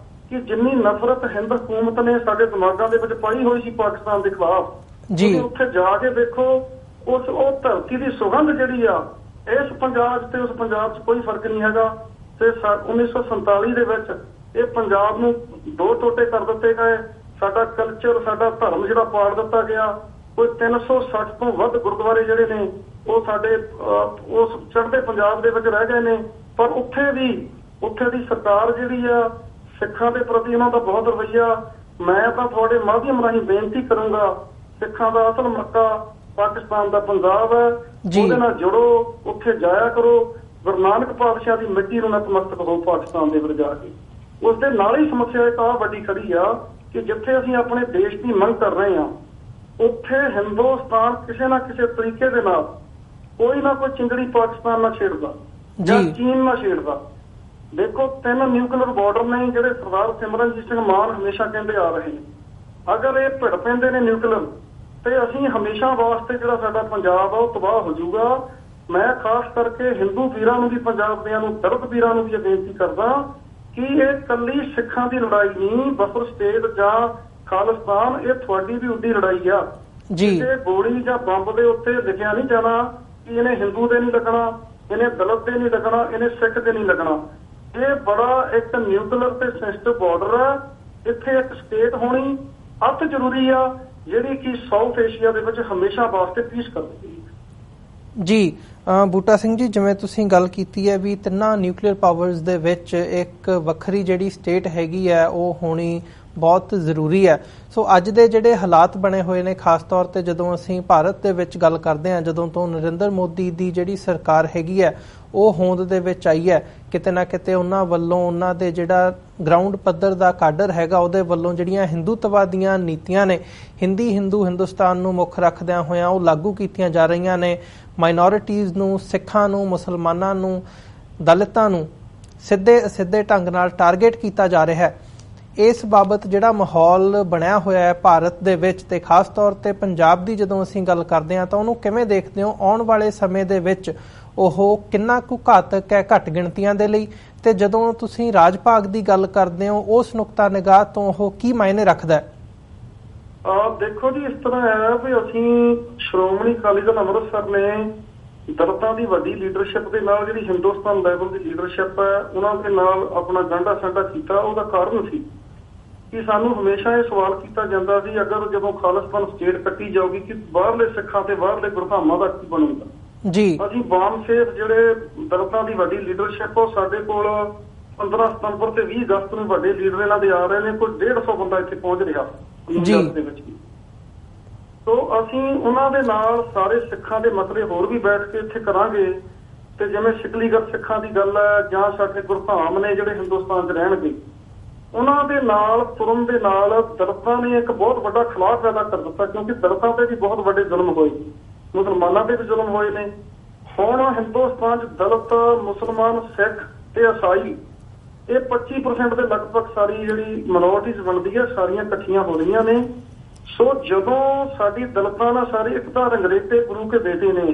ਕਿ ਜਿੰਨੀ ਨਫ਼ਰਤ ਹਿੰਦ ਹਕੂਮਤ ਨੇ ਸਾਡੇ ਦਿਮਾਗਾਂ ਦੇ ਵਿੱਚ ਪਾਈ ਹੋਈ ਸੀ ਪਾਕਿਸਤਾਨ ਦੇ ਖਿਲਾਫ, ਜੀ ਉੱਥੇ ਜਾ ਕੇ ਦੇਖੋ ਉਹ ਧਰਤੀ ਦੀ ਸੁਗੰਧ ਜਿਹੜੀ ਆ, ਇਸ ਪੰਜਾਬ ਤੇ ਉਸ ਪੰਜਾਬ 'ਚ ਕੋਈ ਫਰਕ ਨਹੀਂ ਹੈਗਾ। ਤੇ 1947 ਦੇ ਵਿੱਚ ਇਹ ਪੰਜਾਬ ਨੂੰ 2 ਟੋਟੇ ਕਰ ਦਿੱਤੇ ਗਏ, ਸਾਡਾ ਕਲਚਰ, ਸਾਡਾ ਧਰਮ ਜਿਹੜਾ ਪਾੜ ਦਿੱਤਾ ਗਿਆ। ਕੋਈ 360 ਤੋਂ ਵੱਧ ਗੁਰਦੁਆਰੇ ਜਿਹੜੇ ਨੇ ਉਹ ਸਾਡੇ ਉਸ ਚੜ੍ਹਦੇ ਪੰਜਾਬ ਦੇ ਵਿੱਚ ਰਹਿ ਗਏ ਨੇ। ਪਰ ਉੱਥੇ ਦੀ ਸਰਕਾਰ ਜਿਹੜੀ ਆ, ਸਿੱਖਾਂ ਦੇ ਪ੍ਰਤੀ ਉਹਨਾਂ ਦਾ ਬਹੁਤ ਰਵੱਈਆ। ਮੈਂ ਤਾਂ ਤੁਹਾਡੇ ਮਾਧਿਅਮ ਰਾਹੀਂ ਬੇਨਤੀ ਕਰੂੰਗਾ, ਸਿੱਖਾਂ ਦਾ ਅਸਲ ਮੱਕਾ ਪਾਕਿਸਤਾਨ ਦਾ ਪੰਜਾਬ ਹੈ, ਉਹਦੇ ਨਾਲ ਜੁੜੋ, ਉੱਥੇ ਜਾਇਆ ਕਰੋ, ਗੁਰੂ ਨਾਨਕ ਪਾਤਸ਼ਾਹ ਦੀ ਮਿੱਟੀ ਨੂੰ ਨਤਮਸਤਕ ਹੋ ਪਾਕਿਸਤਾਨ ਦੇ ਵਿੱਚ ਜਾ ਕੇ। ਉਸ ਦੇ ਨਾਲ ਹੀ ਸਮੱਸਿਆ ਇੱਕ ਆ ਵੱਡੀ ਖੜੀ ਆ ਕਿ ਜਿੱਥੇ ਅਸੀਂ ਆਪਣੇ ਦੇਸ਼ ਦੀ ਮੰਗ ਕਰ ਰਹੇ ਹਾਂ, ਉੱਥੇ ਹਿੰਦੁਸਤਾਨ ਕਿਸੇ ਨਾ ਕਿਸੇ ਤਰੀਕੇ ਦੇ ਨਾਲ ਕੋਈ ਨਾ ਕੋਈ ਚਿੰਗੜੀ ਪਾਕਿਸਤਾਨ ਨਾਲ ਛੇੜਦਾ ਜਾਂ ਚੀਨ ਨਾਲ ਛੇੜਦਾ। ਦੇਖੋ 3 ਨਿਊਕਲੀਅਰ ਬਾਰਡਰ ਨੇ ਜਿਹੜੇ ਸਰਦਾਰ ਸਿਮਰਨਜੀਤ ਸਿੰਘ ਮਾਨ ਹਮੇਸ਼ਾ ਕਹਿੰਦੇ ਆ ਰਹੇ ਨੇ। ਅਗਰ ਇਹ ਭਿੜ ਪੈਂਦੇ ਨੇ ਨਿਊਕਲੀਅਰ, ਤੇ ਅਸੀਂ ਹਮੇਸ਼ਾ ਵਾਸਤੇ ਜਿਹੜਾ ਸਾਡਾ ਪੰਜਾਬ ਆ ਉਹ ਤਬਾਹ ਹੋ ਜਾਊਗਾ। ਮੈਂ ਖਾਸ ਕਰਕੇ ਹਿੰਦੂ ਵੀਰਾਂ ਨੂੰ ਵੀ, ਪੰਜਾਬ ਦਿਆਂ ਨੂੰ, ਦਲਿਤ ਵੀਰਾਂ ਨੂੰ ਵੀ ਇਹ ਬੇਨਤੀ ਕਰਦਾ ਕਿ ਇਹ ਇਕੱਲੀ ਸਿੱਖਾਂ ਦੀ ਲੜਾਈ ਨਹੀਂ, ਬਫਰ ਸਟੇਟ ਜਾਂ ਖਾਲਿਸਤਾਨ, ਇਹ ਤੁਹਾਡੀ ਵੀ ਉੱਡੀ ਲੜਾਈ ਆ। ਕਿਸੇ ਗੋਲੀ ਜਾਂ ਬੰਬ ਦੇ ਉੱਤੇ ਲਿਖਿਆ ਨਹੀਂ ਜਾਣਾ ਕਿ ਇਹਨੇ ਹਿੰਦੂ ਦੇ ਨਹੀਂ ਲੱਗਣਾ, ਇਹਨੇ ਦਲਿਤ ਦੇ ਨਹੀਂ ਲੱਗਣਾ, ਇਹਨੇ ਸਿੱਖ ਦੇ ਨਹੀਂ ਲੱਗਣਾ। ਇਹ ਬੜਾ ਇੱਕ ਨਿਊਕਲੀਅਰ ਤੇ ਸੈਂਸਿਟਿਵ ਬਾਰਡਰ ਆ। ਇੱਥੇ ਇੱਕ ਸਟੇਟ ਹੋਣੀ ਅਤ ਜ਼ਰੂਰੀ ਆ, ਜਿਹੜੀ ਕਿ ਸਾਊਥ ਏਸ਼ੀਆ ਦੇ ਵਿੱਚ ਹਮੇਸ਼ਾ ਵਾਸਤੇ ਪੀਸ ਕਰਦੀ ਹੈ। ਜੀ ਬੂਟਾ ਸਿੰਘ ਜੀ, ਜਿਵੇਂ ਤੁਸੀਂ ਗੱਲ ਕੀਤੀ ਹੈ ਵੀ 3 ਨਿਊਕਲੀਅਰ ਪਾਵਰਸ ਦੇ ਵਿੱਚ ਇੱਕ ਵੱਖਰੀ ਜਿਹੜੀ ਸਟੇਟ ਹੈਗੀ ਹੈ ਉਹ ਹੋਣੀ ਬਹੁਤ ਜ਼ਰੂਰੀ ਹੈ। ਸੋ ਅੱਜ ਦੇ ਜਿਹੜੇ ਹਾਲਾਤ ਬਣੇ ਹੋਏ ਨੇ, ਖਾਸ ਤੌਰ ਤੇ ਜਦੋਂ ਅਸੀਂ ਭਾਰਤ ਦੇ ਵਿੱਚ ਗੱਲ ਕਰਦੇ ਹਾਂ, ਜਦੋਂ ਤੋਂ ਨਰਿੰਦਰ ਮੋਦੀ ਦੀ ਜਿਹੜੀ ਸਰਕਾਰ ਹੈਗੀ ਹੈ ਉਹ ਹੋਂਦ ਦੇ ਵਿੱਚ ਆਈ ਹੈ, ਕਿਤੇ ਨਾ ਕਿਤੇ ਉਹਨਾਂ ਵੱਲੋਂ, ਉਹਨਾਂ ਦੇ ਜਿਹੜਾ ਗਰਾਊਂਡ ਪੱਧਰ ਦਾ ਕਾਡਰ ਹੈਗਾ ਉਹਦੇ ਵੱਲੋਂ ਜਿਹੜੀਆਂ ਹਿੰਦੂਤਵਾ ਦੀਆਂ ਨੀਤੀਆਂ ਨੇ, ਹਿੰਦੁਸਤਾਨ ਨੂੰ ਮੁੱਖ ਰੱਖਦਿਆਂ ਹੋਇਆਂ ਉਹ ਲਾਗੂ ਕੀਤੀਆਂ ਜਾ ਰਹੀਆਂ ਨੇ। ਮਾਈਨੋਰਿਟੀਜ਼ ਨੂੰ, ਸਿੱਖਾਂ ਨੂੰ, ਮੁਸਲਮਾਨਾਂ ਨੂੰ, ਦਲਿਤਾਂ ਨੂੰ ਸਿੱਧੇ ਢੰਗ ਨਾਲ ਟਾਰਗੇਟ ਕੀਤਾ ਜਾ ਰਿਹਾ ਹੈ। ਇਸ ਬਾਬਤ ਜਿਹੜਾ ਮਾਹੌਲ ਬਣਿਆ ਹੋਇਆ ਹੈ ਭਾਰਤ ਦੇ ਵਿੱਚ, ਤੇ ਖਾਸ ਤੌਰ ਤੇ ਪੰਜਾਬ ਦੀ ਜਦੋਂ ਅਸੀਂ ਗੱਲ ਕਰਦੇ ਹਾਂ ਤਾਂ ਉਹਨੂੰ ਕਿਵੇਂ ਦੇਖਦੇ ਹੋ? ਆਉਣ ਵਾਲੇ ਸਮੇਂ ਦੇ ਵਿੱਚ ਉਹ ਕਿੰਨਾ ਕੁ ਘਾਤਕ ਹੈ ਘੱਟ ਗਿਣਤੀਆਂ ਦੇ ਲਈ, ਤੇ ਜਦੋਂ ਤੁਸੀਂ ਰਾਜ ਭਾਗ ਦੀ ਗੱਲ ਕਰਦੇ ਹੋ ਉਸ ਨੁਕਤਾ ਨਿਗਾਹ ਤੋਂ ਉਹ ਕੀ ਮਾਇਨੇ ਰੱਖਦਾ ਹੈ? ਦੇਖੋ ਜੀ, ਇਸ ਤਰ੍ਹਾਂ ਹੈ ਵੀ ਅਸੀਂ ਸ਼੍ਰੋਮਣੀ ਅਕਾਲੀ ਦਲ ਅੰਮ੍ਰਿਤਸਰ ਨੇ ਦਲਿਤਾਂ ਦੀ ਵੱਡੀ ਲੀਡਰਸ਼ਿਪ ਦੇ ਨਾਲ, ਜਿਹੜੀ ਹਿੰਦੁਸਤਾਨ ਲੈਵਲ ਦੀ ਲੀਡਰਸ਼ਿਪ ਹੈ, ਉਹਨਾਂ ਦੇ ਨਾਲ ਆਪਣਾ ਗਾਂਢਾ ਸਾਂਢਾ ਕੀਤਾ। ਉਹਦਾ ਕਾਰਨ ਸੀ ਕਿ ਸਾਨੂੰ ਹਮੇਸ਼ਾ ਇਹ ਸਵਾਲ ਕੀਤਾ ਜਾਂਦਾ ਸੀ, ਅਗਰ ਜਦੋਂ ਖਾਲਿਸਤਾਨ ਸਟੇਟ ਕੱਟੀ ਜਾਊਗੀ ਕਿ ਬਾਹਰਲੇ ਸਿੱਖਾਂ ਤੇ ਬਾਹਰਲੇ ਗੁਰਧਾਮਾਂ ਦਾ ਕੀ ਬਣੂਗਾ। ਜੀ ਅਸੀਂ ਬਾਮ ਸੇਠ ਜਿਹੜੇ ਦਲਿਤਾਂ ਦੀ ਵੱਡੀ ਲੀਡਰਸ਼ਿਪ, ਉਹ ਸਾਡੇ ਕੋਲ 15 ਸਤੰਬਰ ਤੇ 20 ਅਗਸਤ ਨੂੰ ਵੱਡੇ ਲੀਡਰ ਇਹਨਾਂ ਦੇ ਆ ਰਹੇ ਨੇ। ਕੋਈ 150 ਬੰਦਾ ਇੱਥੇ ਪਹੁੰਚ ਰਿਹਾ ਦੇ ਵਿੱਚ ਵੀ। ਸੋ ਅਸੀਂ ਉਹਨਾਂ ਦੇ ਨਾਲ ਸਾਰੇ ਸਿੱਖਾਂ ਦੇ ਮਸਲੇ ਹੋਰ ਵੀ ਬੈਠ ਕੇ ਇੱਥੇ ਕਰਾਂਗੇ। ਤੇ ਜਿਵੇਂ ਸਿਕਲੀਗਰ ਸਿੱਖਾਂ ਦੀ ਗੱਲ ਹੈ, ਜਾਂ ਸਾਡੇ ਗੁਰਧਾਮ ਨੇ ਜਿਹੜੇ ਹਿੰਦੁਸਤਾਨ 'ਚ ਰਹਿਣਗੇ, ਉਹਨਾਂ ਦੇ ਨਾਲ ਤੁਰਨ ਦੇ ਨਾਲ ਦਲਿਤਾਂ ਨੇ ਇੱਕ ਬਹੁਤ ਵੱਡਾ ਖਿਲਾਫ ਪੈਦਾ ਕਰ ਦਿੱਤਾ, ਕਿਉਂਕਿ ਦਲਿਤਾਂ ਤੇ ਵੀ ਬਹੁਤ ਵੱਡੇ ਜ਼ੁਲਮ ਹੋਏ, ਮੁਸਲਮਾਨਾਂ ਤੇ ਵੀ ਜ਼ੁਲਮ ਹੋਏ ਨੇ। ਹੁਣ ਹਿੰਦੁਸਤਾਨ 'ਚ ਦਲਿਤ, ਮੁਸਲਮਾਨ, ਸਿੱਖ ਤੇ ਈਸਾਈ, ਇਹ 25% ਦੇ ਲਗਭਗ ਸਾਰੀ ਜਿਹੜੀ ਮਿਨੋਰਟੀਜ਼ ਬਣਦੀ ਹੈ, ਸਾਰੀਆਂ ਇਕੱਠੀਆਂ ਹੋ ਰਹੀਆਂ ਨੇ। ਸੋ ਜਦੋਂ ਸਾਡੀ ਦਲਿਤਾਂ ਨਾਲ ਸਾਰੇ ਇੱਕ ਤਾਂ ਰੰਗਰੇਟੇ ਗੁਰੂ ਕੇ ਬੇਟੇ ਨੇ,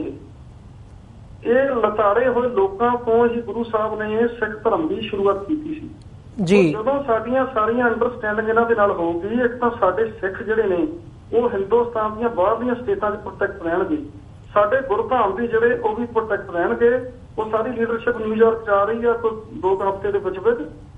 ਇਹ ਲਤਾੜੇ ਹੋਏ ਲੋਕਾਂ ਤੋਂ ਹੀ ਗੁਰੂ ਸਾਹਿਬ ਨੇ ਸਿੱਖ ਧਰਮ ਦੀ ਸ਼ੁਰੂਆਤ ਕੀਤੀ ਸੀ। ਜੀ ਜਦੋਂ ਸਾਡੀਆਂ ਸਾਰੀਆਂ ਅੰਡਰਸਟੈਂਡਿੰਗ ਇਹਨਾਂ ਦੇ ਨਾਲ ਹੋਊਗੀ, ਇੱਕ ਤਾਂ ਸਾਡੇ ਸਿੱਖ ਜਿਹੜੇ ਨੇ ਉਹ ਹਿੰਦੁਸਤਾਨ ਦੀਆਂ ਬਾਹਰਲੀਆਂ ਸਟੇਟਾਂ 'ਚ ਪ੍ਰੋਟੈਕਟ ਰਹਿਣਗੇ, ਸਾਡੇ ਗੁਰਧਾਮ ਵੀ ਜਿਹੜੇ ਉਹ ਵੀ ਪ੍ਰੋਟੈਕਟ ਰਹਿਣਗੇ। ਉਹ ਸਾਰੀ ਲੀਡਰਸ਼ਿਪ ਨਿਊਯਾਰਕ 'ਚ ਆ ਰਹੀ ਆ ਕੋਈ 2 ਹਫ਼ਤੇ ਦੇ ਵਿੱਚ।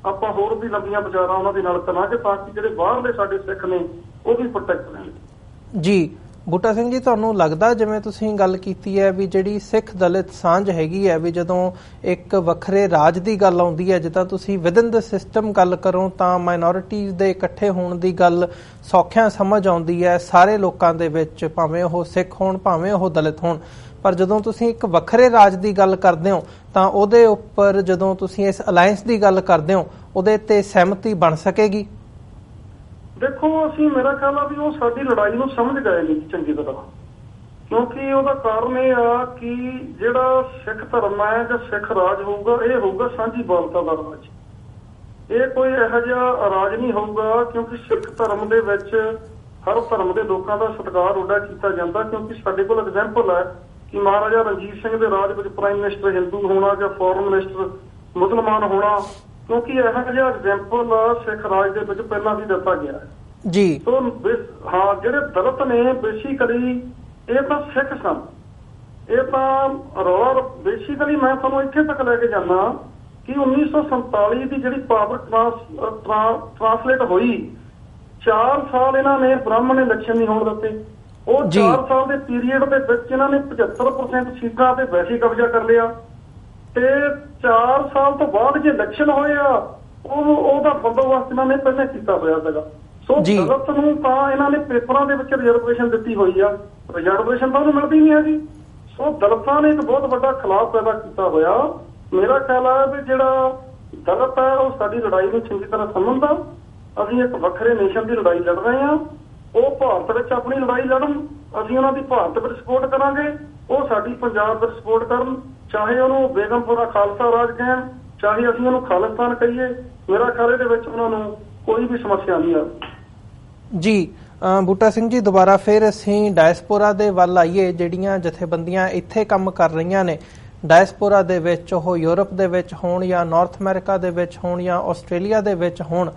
ਆਪਾਂ ਹੋਰ ਵੀ ਲੰਬੀਆਂ ਵਿਚਾਰਾਂ ਉਹਨਾਂ ਦੇ ਨਾਲ ਕਰਾਂਗੇ ਤਾਂ ਕਿ ਜਿਹੜੇ ਬਾਹਰਲੇ ਸਾਡੇ ਸਿੱਖ ਨੇ ਉਹ ਵੀ ਪ੍ਰੋਟੈਕਟ ਰਹਿਣ। ਜੀ ਬੂਟਾ ਸਿੰਘ ਜੀ, ਤੁਹਾਨੂੰ ਲੱਗਦਾ ਜਿਵੇਂ ਤੁਸੀਂ ਗੱਲ ਕੀਤੀ ਹੈ ਵੀ ਜਿਹੜੀ ਸਿੱਖ ਦਲਿਤ ਸਾਂਝ ਹੈਗੀ ਹੈ ਵੀ ਜਦੋਂ ਇੱਕ ਵੱਖਰੇ ਰਾਜ ਦੀ ਗੱਲ ਆਉਂਦੀ ਹੈ, ਜਿੱਦਾਂ ਤੁਸੀਂ ਵਿਦਨ ਦ ਸਿਸਟਮ ਗੱਲ ਕਰੋ ਤਾਂ ਮਾਈਨੋਰਿਟੀਜ਼ ਦੇ ਇਕੱਠੇ ਹੋਣ ਦੀ ਗੱਲ ਸੌਖਿਆਂ ਸਮਝ ਆਉਂਦੀ ਹੈ ਸਾਰੇ ਲੋਕਾਂ ਦੇ ਵਿੱਚ, ਭਾਵੇਂ ਉਹ ਸਿੱਖ ਹੋਣ ਭਾਵੇਂ ਉਹ ਦਲਿਤ ਹੋਣ। ਪਰ ਜਦੋਂ ਤੁਸੀਂ ਇੱਕ ਵੱਖਰੇ ਰਾਜ ਦੀ ਗੱਲ ਕਰਦੇ ਹੋ ਤਾਂ ਉਹਦੇ ਉੱਪਰ ਜਦੋਂ ਤੁਸੀਂ ਇਸ ਅਲਾਇੰਸ ਦੀ ਗੱਲ ਕਰਦੇ ਹੋ ਉਹਦੇ ਤੇ ਸਹਿਮਤੀ ਬਣ ਸਕੇਗੀ? ਦੇਖੋ, ਅਸੀਂ ਮੇਰਾ ਖਿਆਲ ਆ ਵੀ ਉਹ ਸਾਡੀ ਲੜਾਈ ਨੂੰ ਸਮਝ ਗਏ ਨਹੀਂ ਚੰਗੀ ਤਰ੍ਹਾਂ, ਕਿਉਂਕਿ ਉਹਦਾ ਕਾਰਨ ਇਹ ਆ ਕਿ ਜਿਹੜਾ ਸਿੱਖ ਧਰਮ ਹੈ ਜਾਂ ਸਿੱਖ ਰਾਜ ਹੋਊਗਾ ਇਹ ਹੋਊਗਾ ਸਾਂਝੀ ਬੋਲਤਾ ਦਾ ਰਾਜ। ਇਹ ਕੋਈ ਇਹੋ ਜਿਹਾ ਰਾਜ ਨਹੀਂ ਹੋਊਗਾ, ਕਿਉਂਕਿ ਸਿੱਖ ਧਰਮ ਦੇ ਵਿੱਚ ਹਰ ਧਰਮ ਦੇ ਲੋਕਾਂ ਦਾ ਸਤਿਕਾਰ ਉੱਡਾ ਕੀਤਾ ਜਾਂਦਾ। ਕਿਉਂਕਿ ਸਾਡੇ ਕੋਲ ਐਗਜ਼ਾਮਪਲ ਹੈ ਕਿ ਮਹਾਰਾਜਾ ਰਣਜੀਤ ਸਿੰਘ ਦੇ ਰਾਜ ਵਿੱਚ ਪ੍ਰਾਈਮ ਮਿਨਿਸਟਰ ਹਿੰਦੂ ਹੋਣਾ ਜਾਂ ਫੋਰਨ ਮਿਨਿਸਟਰ ਮੁਸਲਮਾਨ ਹੋਣਾ, ਕਿਉਂਕਿ ਇਹੋ ਜਿਹਾ ਐਗਜ਼ਾਮਪਲ ਸਿੱਖ ਰਾਜ ਦੇ ਵਿੱਚ ਪਹਿਲਾਂ ਵੀ ਦਿੱਤਾ ਗਿਆ ਹੈ ਜੀ। ਸੋ ਹਾਂ, ਜਿਹੜੇ ਦਲਿਤ ਨੇ ਬੇਸਿਕਲੀ ਇਹ ਤਾਂ ਸਿੱਖ ਸਨ। ਇਹ ਤਾਂ ਰੌਲਾ ਬੇਸਿਕਲੀ ਮੈਂ ਤੁਹਾਨੂੰ ਇੱਥੇ ਤੱਕ ਲੈ ਕੇ ਜਾਣਾ ਕਿ 1947 ਦੀ ਜਿਹੜੀ ਪਾਵਰ ਟ੍ਰਾਂਸਲੇਟ ਹੋਈ, 4 ਸਾਲ ਇਹਨਾਂ ਨੇ ਬ੍ਰਾਹਮਣ ਇਲੈਕਸ਼ਨ ਨਹੀਂ ਹੋਣ ਦਿੱਤੇ। ਉਹ 4 ਸਾਲ ਦੇ ਪੀਰੀਅਡ ਦੇ ਵਿੱਚ ਇਹਨਾਂ ਨੇ 75% ਸੀਟਾਂ ਤੇ ਵੈਸੇ ਕਬਜ਼ਾ ਕਰ ਲਿਆ ਤੇ 4 ਸਾਲ ਤੋਂ ਬਾਅਦ ਜੇ ਇਲੈਕਸ਼ਨ ਹੋਏ ਆ ਉਹਦਾ ਬੰਦੋਬਸਤ ਇਹਨਾਂ ਨੇ ਪਹਿਲਾਂ ਕੀਤਾ ਹੋਇਆ ਸੀਗਾ। ਸੋ ਦਲਿਤ ਨੂੰ ਤਾਂ ਇਹਨਾਂ ਨੇ ਪੇਪਰਾਂ ਦੇ ਵਿੱਚ ਰਿਜ਼ਰਵੇਸ਼ਨ ਦਿੱਤੀ ਹੋਈ ਆ, ਰਿਜ਼ਰਵੇਸ਼ਨ ਤਾਂ ਉਹਨੂੰ ਮਿਲਦੀ ਨਹੀਂ ਹੈਗੀ। ਸੋ ਦਲਿਤਾਂ ਨੇ ਇੱਕ ਬਹੁਤ ਵੱਡਾ ਖਿਲਾਫ ਪੈਦਾ ਕੀਤਾ ਹੋਇਆ। ਮੇਰਾ ਖਿਆਲ ਹੈ ਵੀ ਜਿਹੜਾ ਦਲਿਤ ਹੈ ਉਹ ਸਾਡੀ ਲੜਾਈ ਨੂੰ ਚੰਗੀ ਤਰ੍ਹਾਂ ਸਮਝਦਾ। ਅਸੀਂ ਇੱਕ ਵੱਖਰੇ ਨੇਸ਼ਨ ਦੀ ਲੜਾਈ ਲੜ ਰਹੇ ਹਾਂ, ਉਹ ਭਾਰਤ ਵਿੱਚ ਆਪਣੀ ਲੜਾਈ ਲੜਨ, ਅਸੀਂ ਉਹਨਾਂ ਦੀ ਭਾਰਤ ਵਿੱਚ ਸਪੋਰਟ ਕਰਾਂਗੇ, ਉਹ ਸਾਡੀ ਪੰਜਾਬ ਵਿੱਚ ਸਪੋਰਟ ਕਰਨ, ਚਾਹੇ ਉਹਨੂੰ ਬੇਗਮਪੁਰਾ ਖਾਲਸਾ ਰਾਜ ਕਹਿਣ, ਚਾਹੇ ਅਸੀਂ ਉਹਨੂੰ ਖਾਲਿਸਤਾਨ ਕਹੀਏ। ਮੇਰਾ ਖਿਆਲ ਇਹਦੇ ਵਿੱਚ ਉਹਨਾਂ ਨੂੰ ਕੋਈ ਵੀ ਸਮੱਸਿਆ ਨਹੀਂ ਆ ਜੀ। ਬੂਟਾ ਸਿੰਘ ਜੀ, ਦੁਬਾਰਾ ਫਿਰ ਅਸੀਂ ਡਾਇਸਪੋਰਾ ਦੇ ਵੱਲ ਆਈਏ। ਜਿਹੜੀਆਂ ਜਥੇਬੰਦੀਆਂ ਇੱਥੇ ਕੰਮ ਕਰ ਰਹੀਆਂ ਨੇ ਡਾਇਸਪੋਰਾ ਦੇ ਵਿੱਚ, ਉਹ ਯੂਰਪ ਦੇ ਵਿੱਚ ਹੋਣ ਜਾਂ ਨਾਰਥ ਅਮਰੀਕਾ ਦੇ ਵਿੱਚ ਹੋਣ ਜਾਂ ਆਸਟ੍ਰੇਲੀਆ ਦੇ ਵਿੱਚ ਹੋਣ,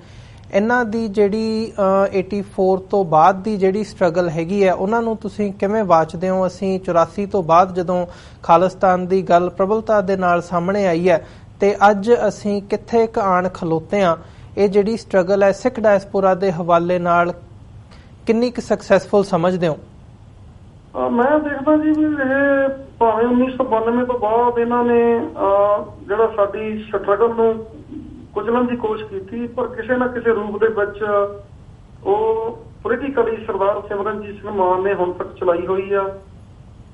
ਇਹਨਾਂ ਦੀ ਜਿਹੜੀ 84 ਤੋਂ ਬਾਅਦ ਦੀ ਜਿਹੜੀ ਸਟਰਗਲ ਹੈਗੀ ਹੈ ਉਹਨਾਂ ਨੂੰ ਤੁਸੀਂ ਕਿਵੇਂ ਵਾਚਦੇ ਹੋ? ਅਸੀਂ 84 ਤੋਂ ਬਾਅਦ ਜਦੋਂ ਖਾਲਿਸਤਾਨ ਦੀ ਗੱਲ ਪ੍ਰਬਲਤਾ ਦੇ ਨਾਲ ਸਾਹਮਣੇ ਆਈ ਹੈ ਤੇ ਅੱਜ ਅਸੀਂ ਕਿੱਥੇ ਕੁ ਆਣ ਖਲੋਤੇ ਹਾਂ, ਇਹ ਜਿਹੜੀ ਸਟਰਗਲ ਹੈ ਸਿੱਖ ਡਾਇਸਪੋਰਾ ਦੇ ਹਵਾਲੇ ਨਾਲ ਕਿੰਨੀ ਕੁ ਸਕਸੈਸਫੁਲ ਸਮਝਦੇ ਹੋ? ਮੈਂ ਦੇਖਦਾ ਜੀ ਵੀ ਇਹ ਭਾਵੇਂ 1992 ਤੋਂ ਬਾਅਦ ਇਹਨਾਂ ਨੇ ਜਿਹੜਾ ਸਾਡੀ ਸਟਰਗਲ ਨੂੰ ਕੁਚਲਣ ਦੀ ਕੋਸ਼ਿਸ਼ ਕੀਤੀ, ਪਰ ਕਿਸੇ ਨਾ ਕਿਸੇ ਰੂਪ ਦੇ ਵਿੱਚ ਉਹ ਪੋਲੀਟੀਕਲੀ ਸਰਦਾਰ ਸਿਮਰਨਜੀਤ ਸਿੰਘ ਮਾਨ ਨੇ ਹੁਣ ਤੱਕ ਚਲਾਈ ਹੋਈ ਆ।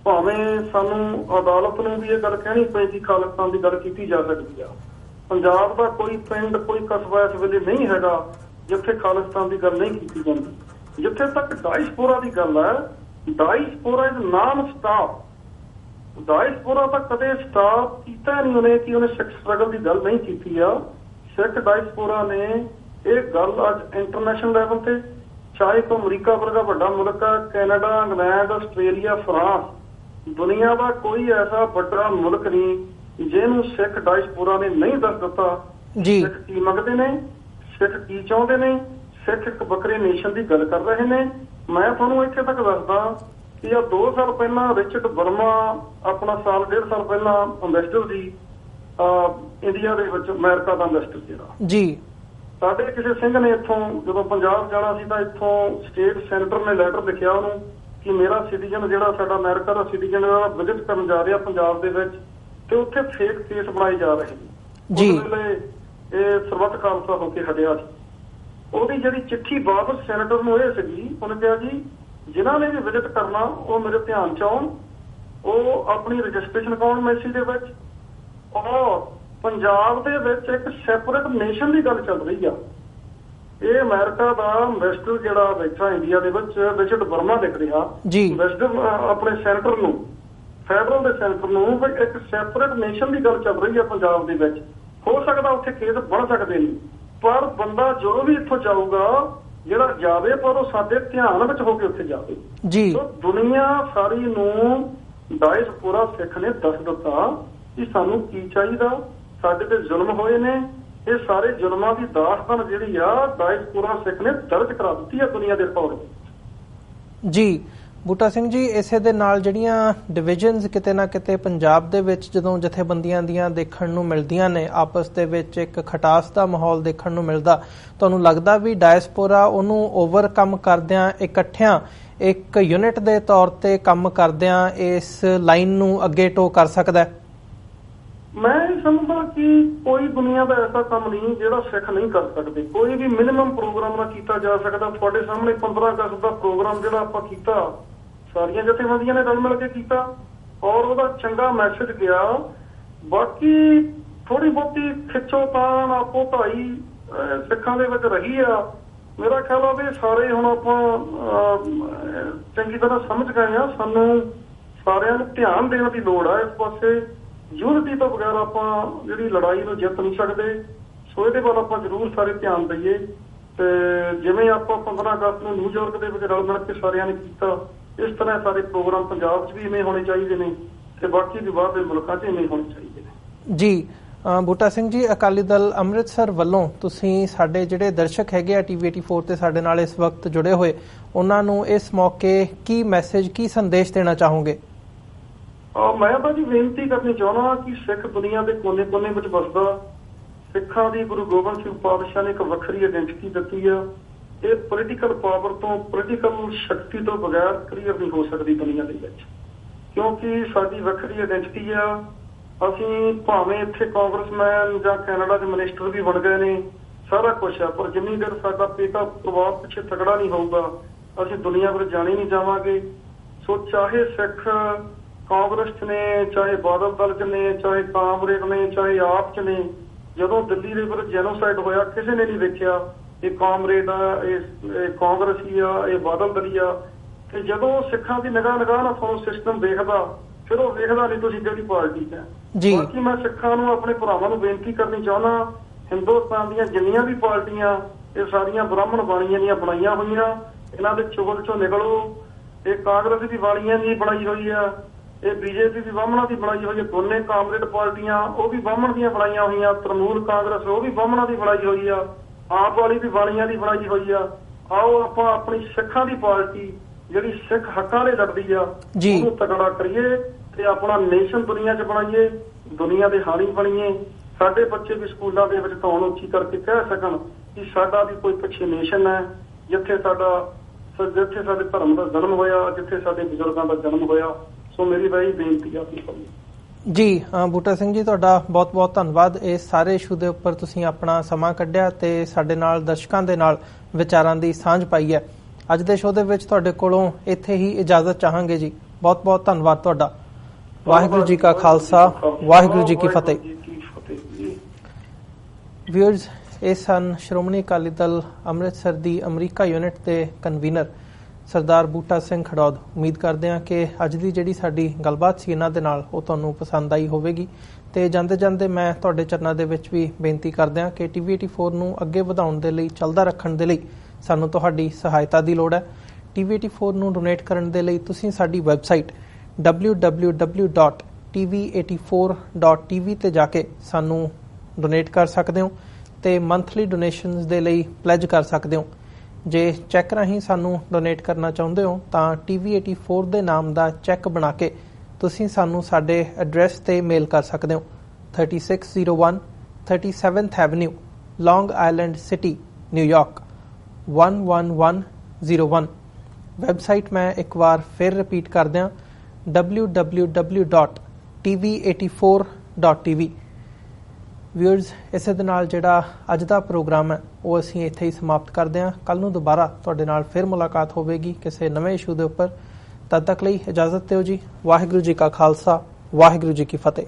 ਭਾਵੇਂ ਸਾਨੂੰ ਅਦਾਲਤ ਨੂੰ ਵੀ ਇਹ ਗੱਲ ਕਹਿਣੀ ਪਏਗੀ, ਖਾਲਿਸਤਾਨ ਦੀ ਗੱਲ ਕੀਤੀ ਜਾ ਸਕਦੀ ਆ। ਪੰਜਾਬ ਦਾ ਕੋਈ ਪਿੰਡ ਕੋਈ ਕਸਬਾ ਇਸ ਵੇਲੇ ਨਹੀਂ ਹੈਗਾ ਜਿੱਥੇ ਖਾਲਿਸਤਾਨ ਦੀ ਗੱਲ ਨਹੀਂ ਕੀਤੀ ਜਾਂਦੀ। ਜਿੱਥੇ ਤੱਕ ਡਾਇਸਪੋਰਾ ਦੀ ਗੱਲ ਹੈ, diaspora is non stop. Diaspora ਤਾਂ ਕਦੇ ਸਟਾਪ ਕੀਤਾ ਨਹੀਂ ਉਹਨੇ ਕਿ ਉਹਨੇ ਸਿੱਖ ਸਟਰਗਲ ਦੀ ਗੱਲ ਨਹੀਂ ਕੀਤੀ ਆ। ਸਿੱਖ ਡਾਇਸਪੋਰਾ ਨੇ ਇਹ ਗੱਲ ਅੱਜ ਇੰਟਰਨੈਸ਼ਨਲ ਲੈਵਲ ਤੇ, ਚਾਹੇ ਤੋਂ ਅਮਰੀਕਾ ਵਰਗਾ ਵੱਡਾ ਮੁਲਕ ਹੈ, ਕੈਨੇਡਾ, ਇੰਗਲੈਂਡ, ਆਸਟ੍ਰੇਲੀਆ, ਫਰਾਂਸ, ਦੁਨੀਆ ਦਾ ਕੋਈ ਐਸਾ ਵੱਡਾ ਮੁਲਕ ਨਹੀਂ ਜਿਹਨੂੰ ਸਿੱਖ ਡਾਇਸਪੋਰਾ ਨੇ ਨਹੀਂ ਦੱਸ ਦਿੱਤਾ ਸਿੱਖ ਕੀ ਮੰਗਦੇ ਨੇ, ਸਿੱਖ ਕੀ ਚਾਹੁੰਦੇ ਨੇ। ਸਿੱਖ ਇੱਕ ਵੱਖਰੇ ਨੇਸ਼ਨ ਦੀ ਗੱਲ ਕਰ ਰਹੇ ਨੇ। ਮੈਂ ਤੁਹਾਨੂੰ ਇੱਥੇ ਤੱਕ ਦੱਸਦਾ ਕਿ ਆ 2 ਸਾਲ ਪਹਿਲਾਂ ਰਿਚਰਡ ਵਰਮਾ ਆਪਣਾ ਸਾਲ 1.5 ਸਾਲ ਪਹਿਲਾਂ ਅੰਬੈਸਡਰ ਸੀ ਇੰਡੀਆ ਦੇ ਵਿੱਚ, ਅਮਰੀਕਾ ਦਾ ਅੰਬੈਸਡਰ ਜਿਹੜਾ ਜੀ। ਸਾਡੇ ਕਿਸੇ ਸਿੰਘ ਨੇ ਇੱਥੋਂ ਜਦੋਂ ਪੰਜਾਬ ਜਾਣਾ ਸੀ ਤਾਂ ਇੱਥੋਂ ਸਟੇਟ ਸੈਨੇਟਰ ਨੇ ਲੈਟਰ ਲਿਖਿਆ ਉਹਨੂੰ ਕਿ ਮੇਰਾ ਸਿਟੀਜ਼ਨ ਜਿਹੜਾ ਸਾਡਾ ਅਮਰੀਕਾ ਦਾ ਸਿਟੀਜ਼ਨ ਵਿਜ਼ਿਟ ਕਰਨ ਜਾ ਰਿਹਾ ਪੰਜਾਬ ਦੇ ਵਿੱਚ ਤੇ ਉੱਥੇ ਫੇਕ ਕੇਸ ਬਣਾਏ ਜਾ ਰਹੇ ਨੇ ਜੀ। ਇਹ ਸਰਬੱਤ ਖਾਲਸਾ ਹੋ ਕੇ ਹਟਿਆ ਸੀ। ਉਹਦੀ ਜਿਹੜੀ ਚਿੱਠੀ ਵਾਪਸ ਸੈਨੇਟਰ ਨੂੰ ਇਹ ਸੀਗੀ, ਉਹਨੇ ਕਿਹਾ ਜੀ ਜਿਨ੍ਹਾਂ ਨੇ ਵੀ ਵਿਜ਼ਿਟ ਕਰਨਾ ਉਹ ਮੇਰੇ ਧਿਆਨ ਚ ਆਉਣ, ਉਹ ਆਪਣੀ ਰਜਿਸਟ੍ਰੇਸ਼ਨ ਕਰਾਉਣ ਮੈਸੀ ਦੇ ਵਿੱਚ। ਔਰ ਪੰਜਾਬ ਦੇ ਵਿੱਚ ਇੱਕ ਸੈਪਰੇਟ ਨੇਸ਼ਨ ਦੀ ਗੱਲ ਚੱਲ ਰਹੀ ਆ। ਇਹ ਅਮਰੀਕਾ ਦਾ ਅੰਬੈਸਡਰ ਜਿਹੜਾ ਬੈਠਾ ਇੰਡੀਆ ਦੇ ਵਿੱਚ ਰਿਚਰਡ ਵਰਮਾ ਲਿਖ ਰਿਹਾ ਅੰਬੈਸਡਰ ਆਪਣੇ ਸੈਨੇਟਰ ਨੂੰ, ਫੈਡਰਲ ਦੇ ਸੈਨੇਟਰ ਨੂੰ, ਇੱਕ ਸੈਪਰੇਟ ਨੇਸ਼ਨ ਦੀ ਗੱਲ ਚੱਲ ਰਹੀ ਆ ਪੰਜਾਬ ਦੇ ਵਿੱਚ। ਹੋ ਸਕਦਾ ਉੱਥੇ ਕੇਸ ਬਣ ਸਕਦੇ ਨੇ, ਪਰ ਬੰਦਾ ਜੋ ਵੀ ਇੱਥੋਂ ਜਾਊਗਾ ਜਿਹੜਾ ਜਾਵੇ ਪਰ ਉਹ ਸਾਡੇ ਧਿਆਨ ਵਿੱਚ ਹੋ ਕੇ ਉੱਥੇ ਜਾਵੇ ਜੀ। ਦੁਨੀਆ ਸਾਰੀ ਨੂੰ ਡਾਇਸਪੋਰਾ ਸਿੱਖ ਨੇ ਦੱਸ ਦਿੱਤਾ ਕਿ ਸਾਨੂੰ ਕੀ ਚਾਹੀਦਾ। ਸਾਡੇ ਤੇ ਜ਼ੁਲਮ ਹੋਏ ਨੇ, ਇਹ ਸਾਰੇ ਜ਼ੁਲਮਾਂ ਦੀ ਦਾਸਤਾਨ ਜਿਹੜੀ ਆ ਡਾਇਸਪੋਰਾ ਸਿੱਖ ਨੇ ਦਰਜ ਕਰਾ ਦਿੱਤੀ ਹੈ ਦੁਨੀਆ ਦੇ ਰਿਕਾਰਡ ਵਿੱਚ ਜੀ। ਬੂਟਾ ਸਿੰਘ ਜੀ, ਇਸੇ ਦੇ ਨਾਲ ਜਿਹੜੀਆਂ ਡਿਵੀਜ਼ਨਸ ਕਿਤੇ ਨਾ ਕਿਤੇ ਪੰਜਾਬ ਦੇ ਵਿੱਚ ਜਦੋਂ ਜਥੇਬੰਦੀਆਂ ਦੀਆਂ ਦੇਖਣ ਨੂੰ ਮਿਲਦੀਆਂ ਨੇ, ਆਪਸ ਦੇ ਵਿੱਚ ਇੱਕ ਖਟਾਸ ਦਾ ਮਾਹੌਲ ਦੇਖਣ ਨੂੰ ਮਿਲਦਾ, ਤੁਹਾਨੂੰ ਲੱਗਦਾ ਵੀ ਡਾਇਸਪੋਰਾ ਉਹਨੂੰ ਓਵਰਕਮ ਕਰਦਿਆਂ ਇਕੱਠਿਆਂ ਇੱਕ ਯੂਨਿਟ ਦੇ ਤੌਰ ਤੇ ਕੰਮ ਕਰਦਿਆਂ ਇਸ ਲਾਈਨ ਨੂੰ ਅੱਗੇ ਟੋ ਕਰ ਸਕਦਾ ਹੈ? ਮੈਂ ਸਮਝਦਾ ਕਿ ਕੋਈ ਦੁਨੀਆ ਦਾ ਐਸਾ ਕੰਮ ਨਹੀਂ ਜਿਹੜਾ ਸਿੱਖ ਨਹੀਂ ਕਰ ਸਕਦੇ। ਕੋਈ ਵੀ ਮਿਨੀਮਮ ਪ੍ਰੋਗਰਾਮ ਨਾ ਕੀਤਾ ਜਾ ਸਕਦਾ। ਤੁਹਾਡੇ ਸਾਹਮਣੇ 15 ਅਗਸਤ ਦਾ ਪ੍ਰੋਗਰਾਮ ਜਿਹੜਾ ਆਪਾਂ ਕੀਤਾ, ਸਾਰੀਆਂ ਜਥੇਬੰਦੀਆਂ ਨੇ ਰਲ ਮਿਲ ਕੇ ਕੀਤਾ ਔਰ ਉਹਦਾ ਚੰਗਾ ਮੈਸੇਜ ਗਿਆ। ਬਾਕੀ ਥੋੜੀ ਬਹੁਤੀ ਖਿੱਚੋਤਾਣ ਆਪੋ ਭਾਈ ਸਿੱਖਾਂ ਦੇ ਵਿੱਚ ਰਹੀ ਆ। ਮੇਰਾ ਖਿਆਲ ਆ ਵੀ ਸਾਰੇ ਹੁਣ ਆਪਾਂ ਚੰਗੀ ਤਰ੍ਹਾਂ ਸਮਝ ਗਏ ਆ। ਸਾਨੂੰ ਸਾਰਿਆਂ ਨੂੰ ਧਿਆਨ ਦੇਣ ਦੀ ਲੋੜ ਆ ਇਸ ਪਾਸੇ। ਯੂਨਿਟੀ ਤੋਂ ਬਗੈਰ ਆਪਾਂ ਜਿਹੜੀ ਲੜਾਈ ਨੂੰ ਜਿੱਤ ਨਹੀਂ ਸਕਦੇ। ਸੋ ਇਹਦੇ ਵੱਲ ਆਪਾਂ ਜ਼ਰੂਰ ਸਾਰੇ ਧਿਆਨ ਦਈਏ ਤੇ ਜਿਵੇਂ ਆਪਾਂ 15 ਅਗਸਤ ਨੂੰ ਨਿਊਯਾਰਕ ਦੇ ਵਿੱਚ ਰਲ ਮਿਲ ਕੇ ਸਾਰਿਆਂ ਨੇ ਕੀਤਾ, ਇਸ ਤਰ੍ਹਾਂ ਸਾਰੇ ਪ੍ਰੋਗਰਾਮ ਪੰਜਾਬ 'ਚ ਵੀ ਇਵੇਂ ਹੋਣੇ ਚਾਹੀਦੇ ਨੇ ਤੇ ਬਾਕੀ ਵੀ ਬਾਹਰ ਦੇ ਮੁਲਕਾਂ 'ਚ ਇਵੇਂ ਹੋਣੇ ਚਾਹੀਦੇ ਨੇ। ਜੀ ਬੂਟਾ ਸਿੰਘ ਜੀ, ਅਕਾਲੀ ਦਲ ਅੰਮ੍ਰਿਤਸਰ ਵੱਲੋਂ ਤੁਸੀਂ ਸਾਡੇ ਜਿਹੜੇ ਦਰਸ਼ਕ ਹੈਗੇ ਆ TV 84 ਤੇ ਸਾਡੇ ਨਾਲ ਇਸ ਵਕਤ ਜੁੜੇ ਹੋਏ, ਉਹਨਾਂ ਨੂੰ ਇਸ ਮੌਕੇ ਕੀ ਮੈਸੇਜ, ਕੀ ਸੰਦੇਸ਼ ਦੇਣਾ ਚਾਹੋਗੇ? ਮੈਂ ਤਾਂ ਜੀ ਬੇਨਤੀ ਕਰਨੀ ਚਾਹੁੰਦਾ ਕਿ ਸਿੱਖ ਦੁਨੀਆ ਦੇ ਕੋਨੇ-ਕੋਨੇ ਵਿੱਚ ਵਸਦਾ। ਸਿੱਖਾਂ ਦੀ ਗੁਰੂ ਗੋਬਿੰਦ ਸਿੰਘ ਪਾਤਸ਼ਾਹ ਨੇ ਇੱਕ ਵੱਖਰੀ ਆਇਡੈਂਟੀਟੀ ਦਿੱਤੀ ਆ। ਇਹ ਪੋਲੀਟੀਕਲ ਪਾਵਰ ਤੋਂ, ਪੋਲੀਟੀਕਲ ਸ਼ਕਤੀ ਤੋਂ ਬਗੈਰ ਕਲੀਅਰ ਨਹੀਂ ਹੋ ਸਕਦੀ ਦੁਨੀਆ ਦੇ ਵਿੱਚ, ਕਿਉਂਕਿ ਸਾਡੀ ਵੱਖਰੀ ਆਇਡੈਂਟੀਟੀ ਆ। ਅਸੀਂ ਭਾਵੇਂ ਇੱਥੇ ਕਾਂਗਰਸਮੈਨ ਜਾਂ ਕੈਨੇਡਾ ਦੇ ਮਿਨਿਸਟਰ ਵੀ ਬਣ ਗਏ ਨੇ, ਸਾਰਾ ਕੁਛ ਆ, ਪਰ ਜਿੰਨੀ ਦੇਰ ਸਾਡਾ ਪੇਟਾ ਪ੍ਰਭਾਵ ਪਿੱਛੇ ਤਗੜਾ ਨਹੀਂ ਹੋਊਗਾ ਅਸੀਂ ਦੁਨੀਆ ਵਿੱਚ ਜਾਣੇ ਨਹੀਂ ਜਾਵਾਂਗੇ। ਸੋ ਚਾਹੇ ਸਿੱਖ ਕਾਂਗਰਸ 'ਚ ਨੇ, ਚਾਹੇ ਬਾਦਲ ਦਲ 'ਚ ਨੇ, ਚਾਹੇ ਕਾਮਰੇਡ ਨੇ, ਚਾਹੇ ਆਪ 'ਚ ਨੇ, ਜਦੋਂ ਦਿੱਲੀ ਦੇ ਵਿੱਚ ਜੈਨੋਸਾਈਡ ਹੋਇਆ ਕਿਸੇ ਨੇ ਨਹੀਂ ਵੇਖਿਆ ਇਹ ਕਾਮਰੇਡ ਆ, ਇਹ ਕਾਂਗਰਸੀ ਆ, ਇਹ ਬਾਦਲ ਦਲੀ ਆ। ਤੇ ਜਦੋਂ ਸਿੱਖਾਂ ਦੀ ਨਿਗਾਹ ਨਾਲ ਤੁਹਾਨੂੰ ਸਿਸਟਮ ਦੇਖਦਾ, ਫਿਰ ਉਹ ਵੇਖਦਾ ਨਹੀਂ ਤੁਸੀਂ ਕਿਹੜੀ ਪਾਰਟੀ 'ਚ ਹੈ। ਬਾਕੀ ਮੈਂ ਸਿੱਖਾਂ ਨੂੰ, ਆਪਣੇ ਭਰਾਵਾਂ ਨੂੰ ਬੇਨਤੀ ਕਰਨੀ ਚਾਹੁੰਦਾ, ਹਿੰਦੁਸਤਾਨ ਦੀਆਂ ਜਿੰਨੀਆਂ ਵੀ ਪਾਰਟੀਆਂ, ਇਹ ਸਾਰੀਆਂ ਬ੍ਰਾਹਮਣ ਬਾਣੀਆਂ ਦੀਆਂ ਬਣਾਈਆਂ ਹੋਈਆਂ। ਇਹਨਾਂ ਦੇ ਚੁਗਲ 'ਚੋਂ ਨਿਕਲੋ। ਇਹ ਕਾਂਗਰਸ ਦੀ ਬਾਣੀਆਂ ਦੀ ਬਣਾਈ ਹੋਈ ਆ, ਇਹ BJP ਦੀ ਬਾਹਮਣਾਂ ਦੀ ਬਣਾਈ ਹੋਈ ਹੈ। ਦੋਨੇ ਕਾਮਰੇਡ ਪਾਰਟੀਆਂ ਉਹ ਵੀ ਬਾਹਮਣ ਦੀਆਂ ਬਣਾਈਆਂ ਹੋਈਆਂ। ਤ੍ਰਿਣਮੂਲ ਕਾਂਗਰਸ ਉਹ ਵੀ ਬਾਹਮਣਾਂ ਦੀ ਬਣਾਈ ਹੋਈ ਆ। ਆਪ ਵਾਲੀ ਵੀ ਬਾਣੀਆਂ ਦੀ ਬਣਾਈ ਹੋਈ ਆ। ਆਓ ਆਪਾਂ ਆਪਣੀ ਸਿੱਖਾਂ ਦੀ ਪਾਰਟੀ ਜਿਹੜੀ ਸਿੱਖ ਹੱਕਾਂ ਲਈ ਲੜਦੀ ਆ ਉਹਨੂੰ ਤਕੜਾ ਕਰੀਏ ਤੇ ਆਪਣਾ ਨੇਸ਼ਨ ਦੁਨੀਆ 'ਚ ਬਣਾਈਏ, ਦੁਨੀਆ ਦੇ ਹਾਣੀ ਬਣੀਏ। ਸਾਡੇ ਬੱਚੇ ਵੀ ਸਕੂਲਾਂ ਦੇ ਵਿੱਚ ਧੌਣ ਉੱਚੀ ਕਰਕੇ ਕਹਿ ਸਕਣ ਕਿ ਸਾਡਾ ਵੀ ਕੋਈ ਪਿੱਛੇ ਨੇਸ਼ਨ ਹੈ, ਜਿੱਥੇ ਸਾਡੇ ਧਰਮ ਦਾ ਜਨਮ ਹੋਇਆ, ਜਿੱਥੇ ਸਾਡੇ ਬਜ਼ੁਰਗਾਂ ਦਾ ਜਨਮ ਹੋਇਆ। ਸੋ ਮੇਰੀ ਬਈ ਬੇਨਤੀ ਆ ਜੀ। ਬੂਟਾ ਸਿੰਘ ਜੀ, ਤੁਹਾਡਾ ਬਹੁਤ ਬਹੁਤ ਧੰਨਵਾਦ। ਇਸ ਸਾਰੇ ਇਸ਼ੂ ਦੇ ਉੱਪਰ ਤੁਸੀਂ ਆਪਣਾ ਸਮਾਂ ਕੱਢਿਆ ਤੇ ਸਾਡੇ ਨਾਲ ਦਰਸ਼ਕਾਂ ਦੇ ਨਾਲ ਵਿਚਾਰਾਂ ਦੀ ਸਾਂਝ ਪਾਈ ਹੈ। ਅੱਜ ਦੇ ਸ਼ੋਅ ਦੇ ਵਿੱਚ ਤੁਹਾਡੇ ਕੋਲੋਂ ਇੱਥੇ ਹੀ ਇਜਾਜ਼ਤ ਚਾਹਾਂਗੇ ਜੀ। ਬਹੁਤ ਬਹੁਤ ਧੰਨਵਾਦ ਤੁਹਾਡਾ। ਵਾਹਿਗੁਰੂ ਜੀ ਕਾ ਖਾਲਸਾ, ਵਾਹਿਗੁਰੂ ਜੀ ਕੀ ਫਤਿਹ। ਵਿਊਅਰਸ, ਇਹ ਸਨ ਸ਼੍ਰੋਮਣੀ ਅਕਾਲੀ ਦਲ ਅੰਮ੍ਰਿਤਸਰ ਦੀ ਅਮਰੀਕਾ ਯੂਨਿਟ ਦੇ ਕਨਵੀਨਰ ਸਰਦਾਰ ਬੂਟਾ ਸਿੰਘ ਖੜੌਦ। ਉਮੀਦ ਕਰਦੇ ਹਾਂ ਕਿ ਅੱਜ ਦੀ ਜਿਹੜੀ ਸਾਡੀ ਗੱਲਬਾਤ ਸੀ ਇਹਨਾਂ ਦੇ ਨਾਲ ਉਹ ਤੁਹਾਨੂੰ ਪਸੰਦ ਆਈ ਹੋਵੇਗੀ। ਤੇ ਜਾਂਦੇ ਜਾਂਦੇ ਮੈਂ ਤੁਹਾਡੇ ਚਰਨਾਂ ਦੇ ਵਿੱਚ ਵੀ ਬੇਨਤੀ ਕਰਦੇ ਹਾਂ ਕਿ TV 84 ਨੂੰ ਅੱਗੇ ਵਧਾਉਣ ਦੇ ਲਈ, ਚੱਲਦਾ ਰੱਖਣ ਦੇ ਲਈ ਸਾਨੂੰ ਤੁਹਾਡੀ ਸਹਾਇਤਾ ਦੀ ਲੋੜ ਹੈ। TV 84 ਨੂੰ ਡੋਨੇਟ ਕਰਨ ਦੇ ਲਈ ਤੁਸੀਂ ਸਾਡੀ ਵੈਬਸਾਈਟ www.tv84.tv ਤੇ ਜਾ ਕੇ ਸਾਨੂੰ ਡੋਨੇਟ ਕਰ ਸਕਦੇ ਹੋ ਤੇ ਮੰਥਲੀ ਡੋਨੇਸ਼ਨਸ ਦੇ ਲਈ ਪਲੈਜ ਕਰ ਸਕਦੇ ਹੋ। ਜੇ ਚੈੱਕ ਰਾਹੀਂ ਸਾਨੂੰ ਡੋਨੇਟ ਕਰਨਾ ਚਾਹੁੰਦੇ ਹੋ ਤਾਂ TV 84 ਦੇ ਨਾਮ ਦਾ ਚੈੱਕ ਬਣਾ ਕੇ ਤੁਸੀਂ ਸਾਨੂੰ ਸਾਡੇ ਐਡਰੈਸ ਤੇ ਮੇਲ ਕਰ ਸਕਦੇ ਹੋ। 3601 37th ਐਵਨਿਊ, ਲੌਂਗ ਆਈਲੈਂਡ ਸਿਟੀ, ਨਿਊਯਾਰਕ 11101। ਵੈਬਸਾਈਟ ਮੈਂ ਇੱਕ ਵਾਰ ਫਿਰ ਰਿਪੀਟ ਕਰ ਦਿਆਂ, www.tv84.tv। ਵਿਊਅਰਸ, ਇਸੇ ਦੇ ਨਾਲ ਜਿਹੜਾ ਅੱਜ ਦਾ ਪ੍ਰੋਗਰਾਮ ਹੈ ਉਹ ਅਸੀਂ ਇੱਥੇ ਹੀ ਸਮਾਪਤ ਕਰਦੇ ਹਾਂ। ਕੱਲ੍ਹ ਨੂੰ ਦੁਬਾਰਾ ਤੁਹਾਡੇ ਨਾਲ ਫਿਰ ਮੁਲਾਕਾਤ ਹੋਵੇਗੀ ਕਿਸੇ ਨਵੇਂ ਇਸ਼ੂ ਦੇ ਉੱਪਰ। ਤਦ ਤੱਕ ਲਈ ਇਜਾਜ਼ਤ ਦਿਓ ਜੀ। ਵਾਹਿਗੁਰੂ ਜੀ ਕਾ ਖਾਲਸਾ, ਵਾਹਿਗੁਰੂ ਜੀ ਕੀ ਫਤਿਹ।